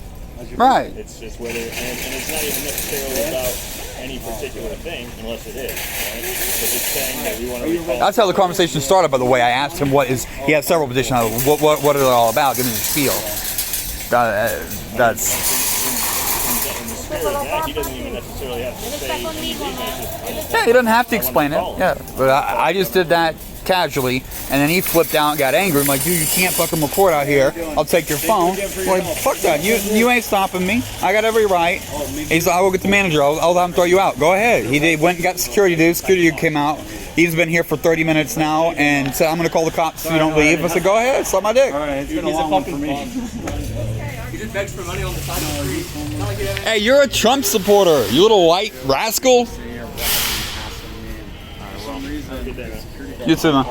Right. It's just whether, and it's not even necessarily about any particular thing, unless it is, right? But it's saying that we want to recall. That's how the conversation started, by the way. I asked him what is. He has several petitions. What are they all about? Give me the spiel. That's. In the spirit of that, he doesn't even necessarily have to say anything. Yeah, he doesn't have to explain it. Yeah, but I just did that casually, and then he flipped out and got angry. I'm like, dude, you can't fucking record out here. I'll take your phone. I'm like, fuck that. You ain't stopping me. I got every right. He's like, I will get the manager. I'll have him throw you out. Go ahead. He went and got security dude. Security dude came out. He's been here for 30 minutes now and said, I'm going to call the cops if you don't leave. I said, go ahead. Suck my dick. All right, it's been a long one for me. He just begs for money on the side of the street. Not like you have Hey, you're a Trump supporter. You little white rascal. You too, man.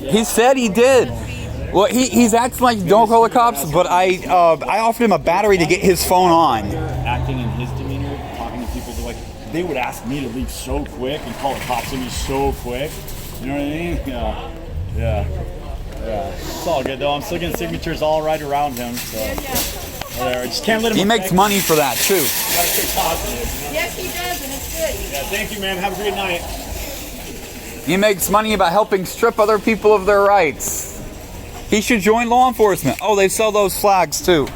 He said he did. Well, he's acting like don't call the cops, but I offered him a battery to get his phone on. Acting in his demeanor, talking to people, they would ask me to leave so quick and call the cops on me so quick. You know what I mean? Yeah. It's all good though. I'm still getting signatures all right around him. So whatever. I just can't let him. He makes money for that too. Gotta stay positive. Yes, he does, and it's good. Yeah. Thank you, man. Have a great night. He makes money by helping strip other people of their rights. He should join law enforcement. Oh, they sell those flags too.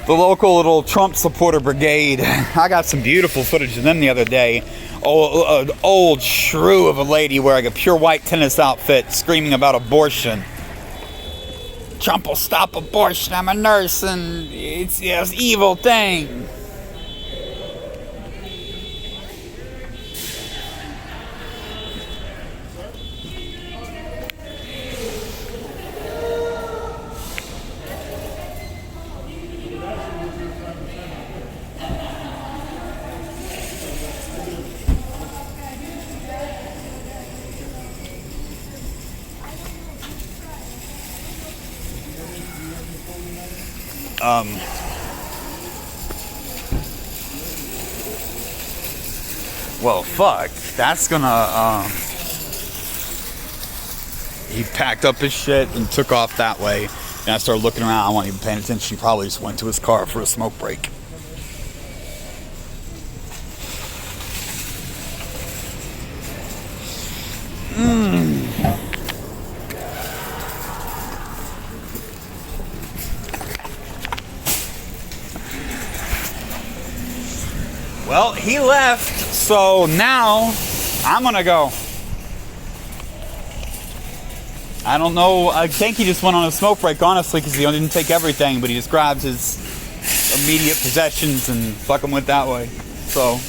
The local little Trump supporter brigade. I got some beautiful footage of them the other day. Oh, an old shrew of a lady wearing a pure white tennis outfit screaming about abortion. Trump will stop abortion. I'm a nurse and it's this evil thing. Well, fuck. That's gonna, he packed up his shit and took off that way. And I started looking around. I wasn't even paying attention. He probably just went to his car for a smoke break. Well, he left, so now I'm gonna go. I don't know. I think he just went on a smoke break, honestly, because he didn't take everything, but he just grabbed his immediate possessions and fuck them with that way. So,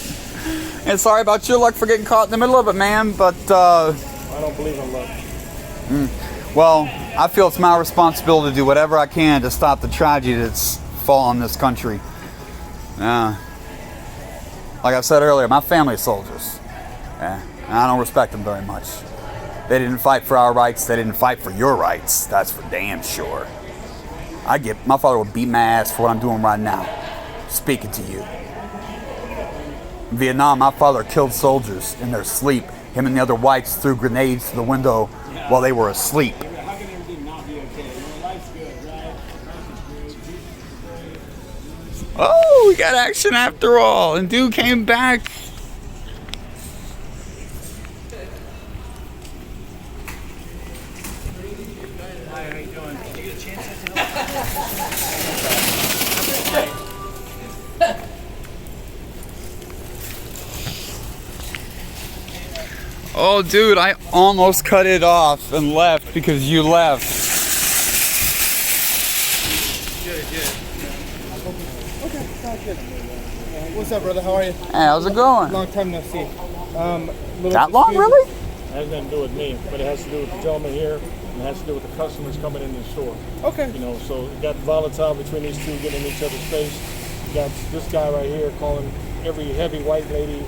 and sorry about your luck for getting caught in the middle of it, man, but I don't believe in luck. well, I feel it's my responsibility to do whatever I can to stop the tragedy that's fallen this country. Like I said earlier, my family is soldiers. And I don't respect them very much. They didn't fight for our rights. They didn't fight for your rights. That's for damn sure. My father would beat my ass for what I'm doing right now. Speaking to you. In Vietnam, my father killed soldiers in their sleep. Him and the other whites threw grenades through the window while they were asleep. How can everything not be okay? Life's good, right? Oh, we got action after all. And dude came back. Hi, how you doing? Did you get a chance to Oh, dude, I almost cut it off and left because you left. Okay, sounds good. What's up, brother? How are you? Hey, how's it going? Long time no see. That long, really? It has nothing to do with me, but it has to do with the gentleman here, and it has to do with the customers coming in the store. Okay. You know, so it got volatile between these two getting in each other's face. You got this guy right here calling every heavy white lady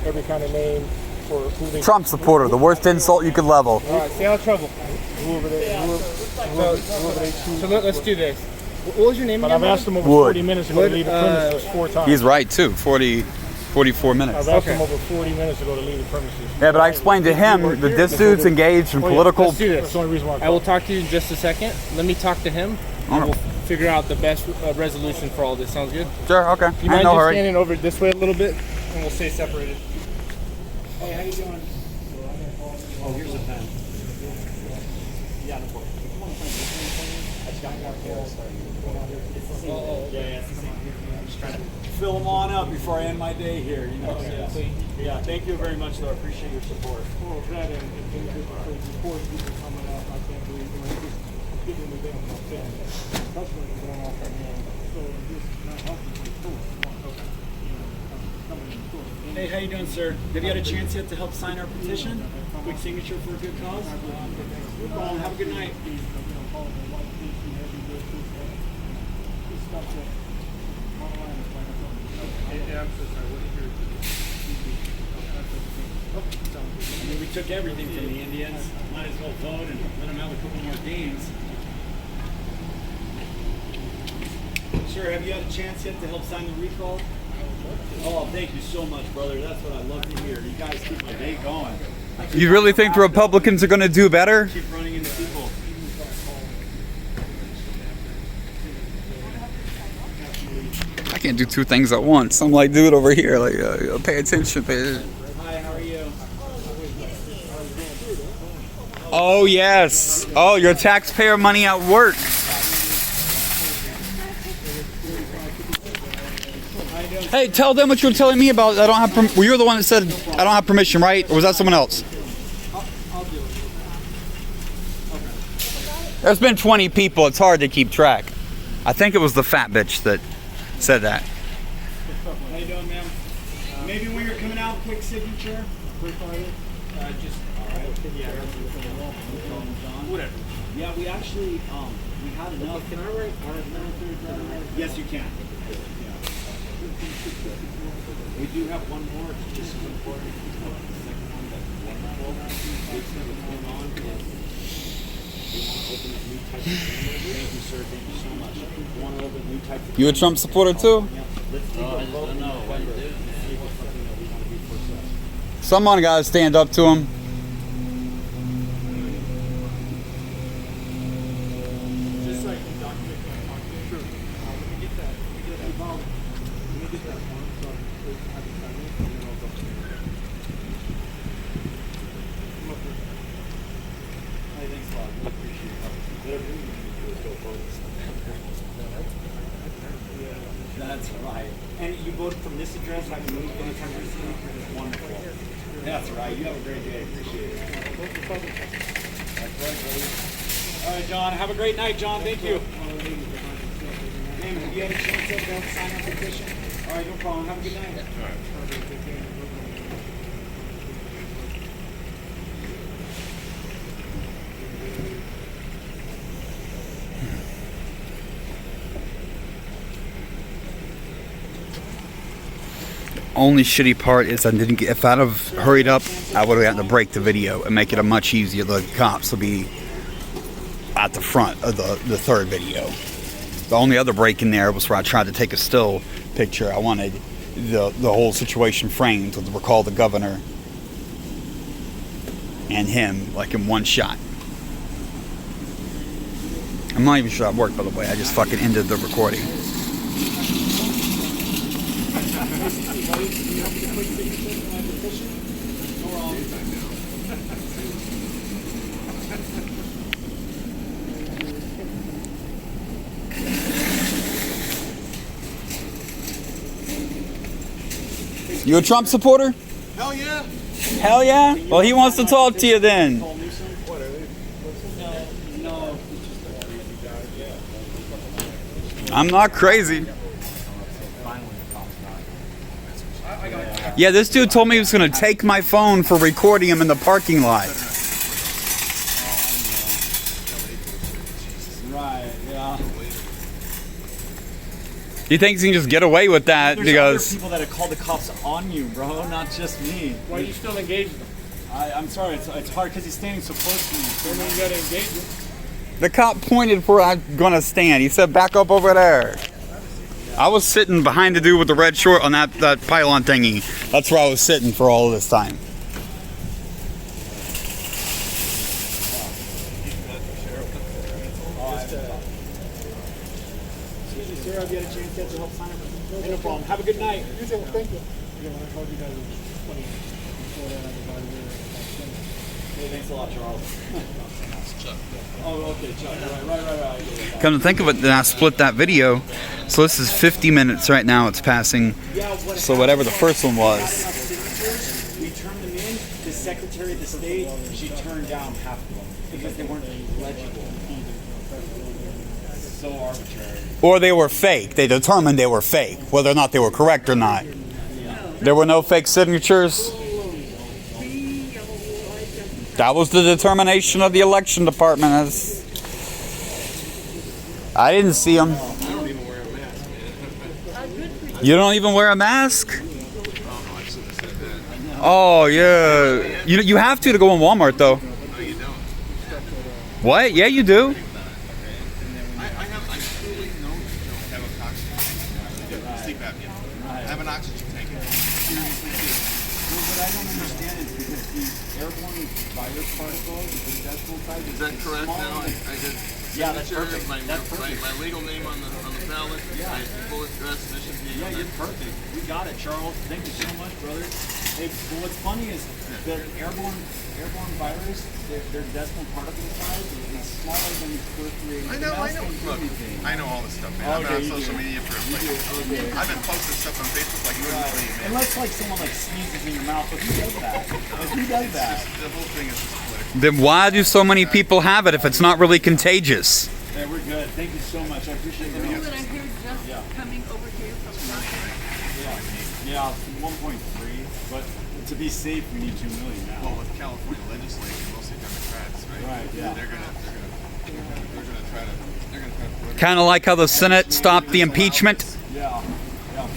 every kind of name for who they... Trump supporter, the worst insult you could level. All right, stay out of trouble. Whoever they choose. So let's do this. What was your name But again? I've asked him over Wood. 40 minutes ago to leave the premises 4 times. He's right, too. 40... 44 minutes. I've asked him over 40 minutes ago to leave the premises. Yeah, but I explained to him that this dude's engaged in political. Let's do this. That's the only reason why I will talk to you in just a second. Let me talk to him. And we'll figure out the best resolution for all this. Sounds good? Sure, okay. You mind just standing over this way a little bit, and we'll stay separated. Hey, how you doing? Oh, here's a pen. Yeah, no problem. Come on, I just got more pills. It's the same. Yeah, it's the same. I'm just trying to fill them on up before I end my day here, you know. Yeah, thank you very much, though. I appreciate your support. Well, that and before people coming out, I can't believe it's giving me them upset. Customers are going off right now, so this is not helping the store. Hey, how you doing, sir? Have you had a chance yet to help sign our petition? Quick signature for a good cause? No problem. Have a good night. I mean, we took everything from the Indians. Might as well vote and let them have a couple more games. Sir, have you had a chance yet to help sign the recall? Oh, thank you so much, brother. That's what I love to hear. You guys keep my day going. You really think the Republicans are going to do better? Keep running into people. I can't do two things at once. I'm like, dude, over here, like, pay attention. Hi, how are you? Oh, yes. Oh, your taxpayer money at work. Hey, tell them what you were telling me about. I don't have. Well, you're the one that said I don't have permission, right? Or was that someone else? There's been 20 people. It's hard to keep track. I think it was the fat bitch that said that. How you doing, ma'am? Maybe when you're coming out, quick signature. Just all right. Yeah. Whatever. Yeah, we actually we had enough. Can I write? Yes, you can. We do have one more. It's just as important. The second one that it's going to come on is we want to open a new type of family. Thank you, sir. Thank you so much. We want to open a new type of family. You a Trump supporter too? Yeah. Let's take a vote in November and see if it's something that we want to be for success. Someone got to stand up to him. Just so I can document my talking. Sure. Let me get that. Let me get that form. So I can sign it, and then I'll go. Come up here. Hey, thanks a lot. We appreciate it. Whatever you need to do is go vote. That's right. And you voted from this address. I can move anytime you're seeing. Wonderful. That's right. You have a great day. Appreciate it. That's right, buddy. All right, John. Have a great night, John. Thank you. Ma'am, have you had a chance yet to sign our petition? All right, no problem. Have a good night. All right. Only shitty part is I didn't get. If I'd have hurried up, I would have gotten to break the video and make it a much easier. The cops will be at the front of the third video. The only other break in there was where I tried to take a still picture. I wanted the whole situation framed with recall the governor and him like in one shot. I'm not even sure that worked, by the way. I just fucking ended the recording. You a Trump supporter? Hell yeah. Hell yeah? Well, he wants to talk to you then. I'm not crazy. Yeah, this dude told me he was going to take my phone for recording him in the parking lot. Right, yeah. He thinks he can just get away with that There's because... other people that have called the cops on you, bro, not just me. Why are you still engaged? I'm sorry, it's hard because he's standing so close to me. So then you gotta engage him. The cop pointed where I'm going to stand. He said, back up over there. Yeah, I was sitting behind the dude with the red short on that pylon thingy. That's where I was sitting for all of this time. Excuse me, sir, have you had a chance yet to help sign up? No problem. Have a good night. Thank you. Hey, thanks a lot, Charles. Oh, okay, Chuck. Right. Come to think of it, then I split that video. So this is 50 minutes right now. It's passing. So whatever the first one was. We turned them in. The Secretary of the State, she turned down half of them because they weren't legible. So arbitrary. Or they were fake. They determined they were fake, whether or not they were correct or not. There were no fake signatures. That was the determination of the election department. I didn't see them. I don't even wear a mask, man. You don't even wear a mask? Oh, no, I shouldn't have said that. Oh, yeah. You have to go in Walmart, though. No, you don't. What? Yeah, you do. I truly don't have a oxygen tank. Sleep apnea. I have an oxygen tank. Seriously do. Well, what I don't understand is because the airborne virus particles, the decimal size Is that correct now? I did Yeah, that's signature, perfect. my That's perfect. my legal name on the ballot, Yeah. my full address, mission date. Yeah, you're perfect. We got it, Charles. Thank you so much, brother. Hey, well, what's funny is the airborne virus, their decimal particle size is smaller than perforated. I know. Look, I know all this stuff, man. I've been on social media for I've been posting stuff on Facebook like you wouldn't believe, man. Unless like someone like sneezes in your mouth, but who does that? Like, who does that? The whole thing is just political. Then why do so many people have it if it's not really contagious? Yeah, we're good. Thank you so much. I appreciate the That I'm here just coming over here from Yeah, 1.3, but to be safe, we need 2 million now. Well, with California legislature, mostly Democrats, right? Right, yeah. They're gonna try to put Kind of like how the Senate stopped the impeachment. Yeah,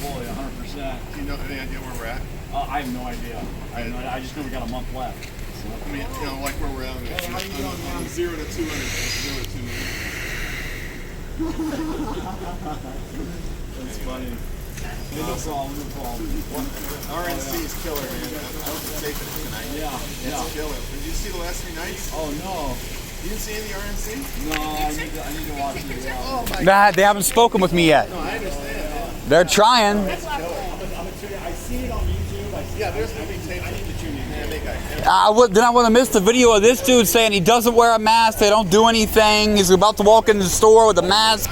fully, 100%. Do you know any idea where we're at? I have no idea. I just know we got a month left. So. I mean, like where we're at on 0 to 200, 0 to 2 million. That's funny. No problem. RNC is killer, man. I hope it's safe tonight. Yeah. It's killer. Did you see the last 3 nights? Oh no. You didn't see any RNC? No, I need to watch it. Yeah. Oh my Nah, they haven't spoken with me yet. No, I understand, man. They're trying. I see it on YouTube. Yeah, there's no big tape. I need to tune in. Yeah, they got it. Then I want to miss the video of this dude saying he doesn't wear a mask. They don't do anything. He's about to walk in the store with a mask.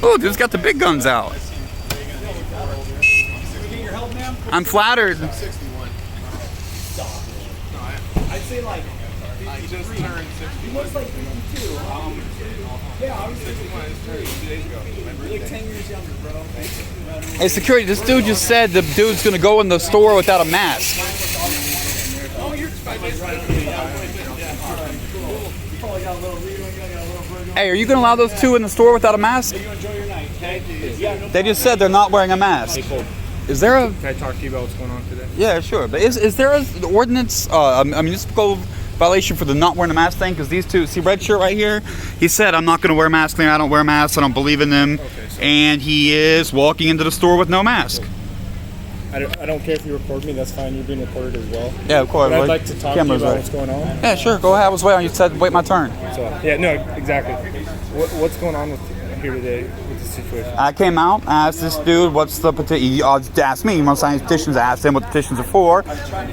Oh, dude's got the big guns out. I'm flattered. 61. I'd say like I just turned 60. he looks like 52. Yeah, I was 61. I just turned 2 days ago. My birthday. like 10 years younger, bro. Hey, security, this dude just said the dude's going to go in the store without a mask. Oh, you're fine. Hey, are you going to allow those two in the store without a mask? You enjoy your night, okay? They just said they're not wearing a mask. Is there a... Can I talk to you about what's going on today? Yeah, sure. But is there an ordinance, a municipal violation for the not wearing a mask thing? Because these two, see red shirt right here? He said, I'm not going to wear a mask there. I don't wear masks. I don't believe in them. Okay, so And he is walking into the store with no mask. I don't care if you record me. That's fine. You're being recorded as well. Yeah, of course. But I'd like to talk to you about what's going on. Yeah, sure. Go ahead. I was waiting. You said wait my turn. So yeah, no, exactly. What's going on with here today with the situation? I came out, asked this dude, what's the petition? He asked me, you want to sign petitions? I asked him what the petitions are for.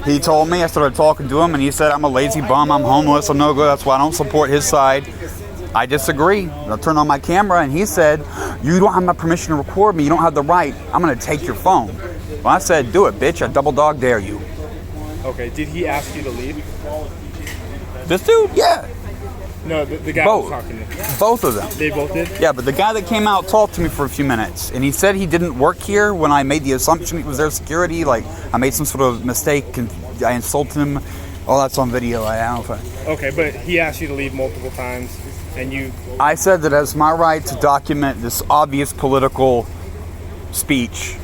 He told me, I started talking to him, and he said, I'm a lazy bum, I'm homeless, I'm no good, that's why I don't support his side. I disagree. I turned on my camera, and he said, you don't have my permission to record me, you don't have the right, I'm going to take your phone. Well, I said, do it, bitch, I double dog dare you. Okay, did he ask you to leave? This dude? Yeah. No, the guy Both. was talking to you. Both of them. They both did? Yeah, but the guy that came out talked to me for a few minutes, and he said he didn't work here when I made the assumption he was their security, like I made some sort of mistake and I insulted him. Oh, that's on video. I don't know if Okay, but he asked you to leave multiple times, and you... I said that it's my right to document this obvious political speech.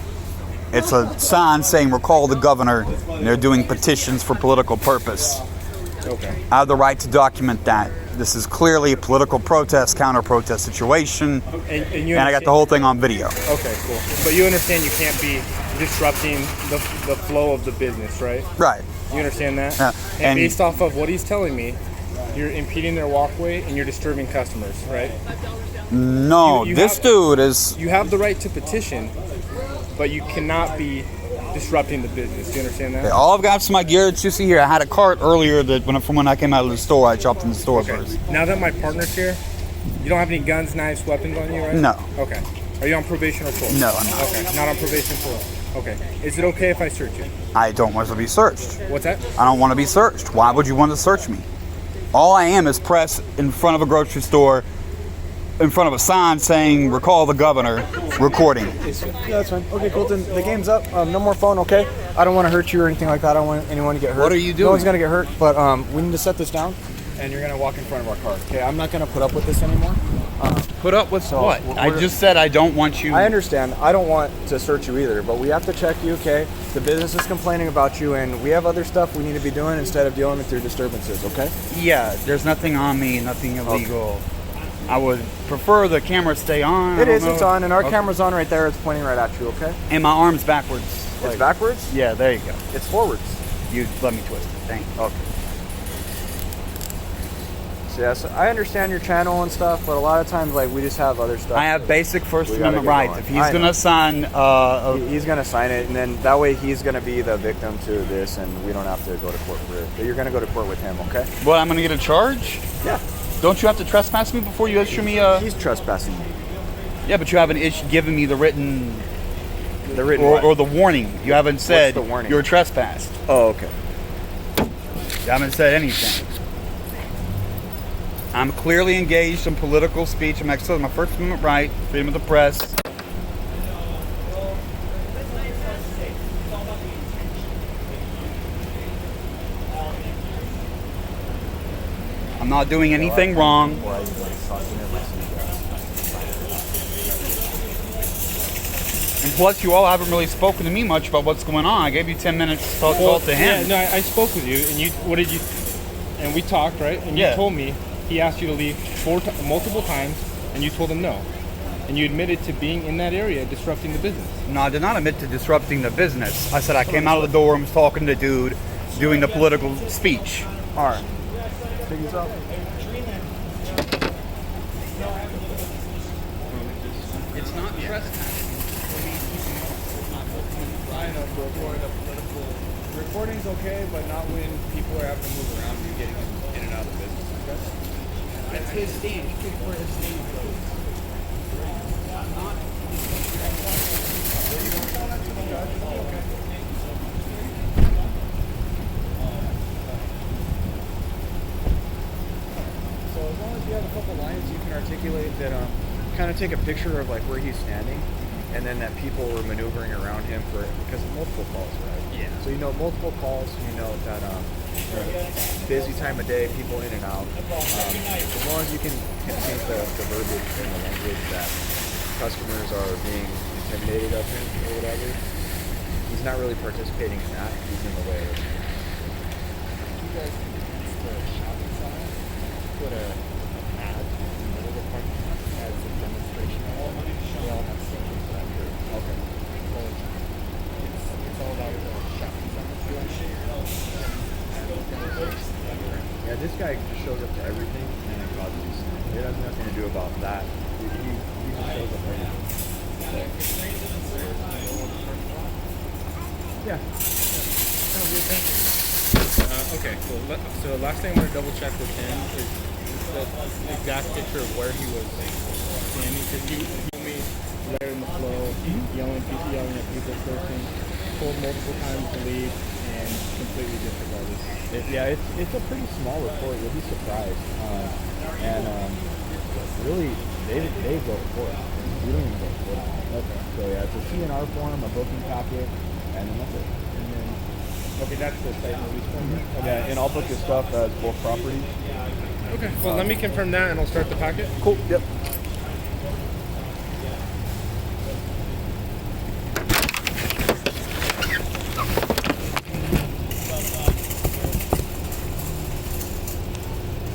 It's a sign saying recall the governor, and they're doing petitions for political purpose. Okay. I have the right to document that. This is clearly a political protest, counter-protest situation, And you and I got the whole thing on video. Okay, cool. But you understand you can't be disrupting the flow of the business, right? Right. You understand that? Yeah. And based off of what he's telling me, you're impeding their walkway and you're disturbing customers, right? No, You dude is... You have the right to petition, but you cannot be disrupting the business. Do you understand that? All I've got is my gear that you see here. I had a cart earlier that from when I came out of the store, I chopped in the store first. Now that my partner's here, you don't have any guns, knives, weapons on you, right? No. Okay. Are you on probation or parole? No, I'm not. Okay, not on probation or parole. Okay. Is it okay if I search you? I don't want to be searched. What's that? I don't want to be searched. Why would you want to search me? All I am is press in front of a grocery store, in front of a sign saying, recall the governor, recording. Yeah, that's fine. Okay, Colton, the game's up. No more phone, okay? I don't want to hurt you or anything like that. I don't want anyone to get hurt. What are you doing? No one's going to get hurt, but we need to set this down, and you're going to walk in front of our car. Okay, I'm not going to put up with this anymore. Put up with what? I just said I don't want you... I understand. I don't want to search you either, but we have to check you, okay? The business is complaining about you, and we have other stuff we need to be doing instead of dealing with your disturbances, okay? Yeah, there's nothing on me, nothing illegal. Okay. I would prefer the camera stay on. It's on, and our camera's on right there. It's pointing right at you, okay? And my arm's backwards. It's backwards? Yeah, there you go. It's forwards. You let me twist it. Thank you. Okay. So, yes, I understand your channel and stuff, but a lot of times, like, we just have other stuff. I have basic First Amendment rights. If he's going to sign... he's going to sign it, and then that way he's going to be the victim to this, and we don't have to go to court for it. But you're going to go to court with him, okay? What, I'm going to get a charge? Yeah. Don't you have to trespass me before you issue me a... He's trespassing me. Yeah, but you haven't given me the written... The written or the warning. You haven't said the warning? you're trespassed. Oh, okay. You haven't said anything. I'm clearly engaged in political speech. I'm exercising my First Amendment right, freedom of the press. I'm not doing anything wrong. And plus, you all haven't really spoken to me much about what's going on. I gave you 10 minutes to talk to him. Yeah, no, I spoke with you, and what did you? And we talked, right? And you told me he asked you to leave multiple times, and you told him no. And you admitted to being in that area, disrupting the business. No, I did not admit to disrupting the business. I said I came out of the door and was talking to the dude, doing the political speech. All right. Take these off. It's not trespassing. I know, bro. Recording's okay, but not when people are having to move around and getting in and out of the business. Okay? That's his stand. He can wear his stand clothes. So as long as you have a couple lines you can articulate that kind of take a picture of like where he's standing, and then that people were maneuvering around him because of multiple calls, right? Yeah. So you know multiple calls, you know that busy time of day, people in and out. As long as you can paint the verbiage and the language that customers are being intimidated of him or whatever, he's not really participating in that. He's in the way of it. You guys can use the shopping center, put a ad in the middle of the parking lot as a demonstration. They all have stickers that are okay. Well, it's all about the shopping center. Yeah, this guy just shows up to everything and it causes you. It has nothing to do about that. He just shows up everything. Yeah. Sounds good, thank you. Okay, cool. So last thing I want to double check with him is the exact picture of where he was standing. Because he told me there in the flow, yelling at people, cursing, told multiple times to leave, and completely disregarded. It's a pretty small report. You'll be surprised. Really, they vote for it. We don't even vote for it. Okay. So yeah, it's a CNR form, a booking packet, and then that's it. And then, okay, that's the site release form. Okay, and I'll book your stuff as both properties. Okay, well, let me confirm that, and I'll start the packet. Cool. Yep.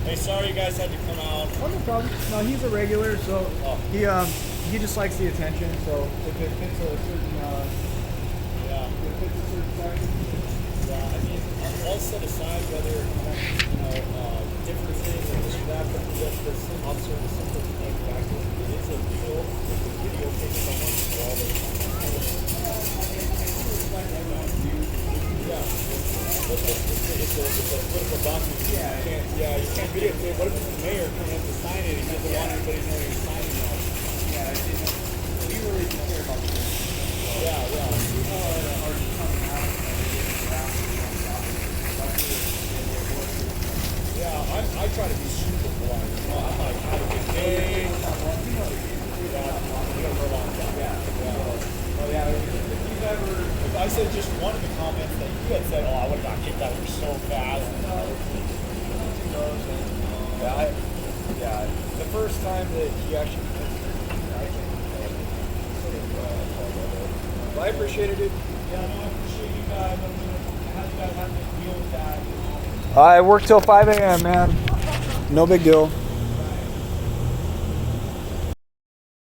Hey, sorry you guys had to come out. Oh, no problem. No, he's a regular, so he just likes the attention. So if it fits a certain Yeah. if it fits a certain target. Yeah, I mean, all set aside whether, differences and this or that, but the officer, the simple thing back to it is illegal to videotape someone while they're it's a political document. You can't videotape. What if it's the mayor coming up to sign it and he doesn't want anybody knowing he's signing it? We really do care about this. I try to be super polite. I'm like, have a good day. If I said just one of the comments that you had said, I would have got kicked out of here so fast. The first time that he actually, I appreciated it. Yeah, no, I appreciate you guys. How you guys have to deal with that? I work till 5 a.m., man. No big deal.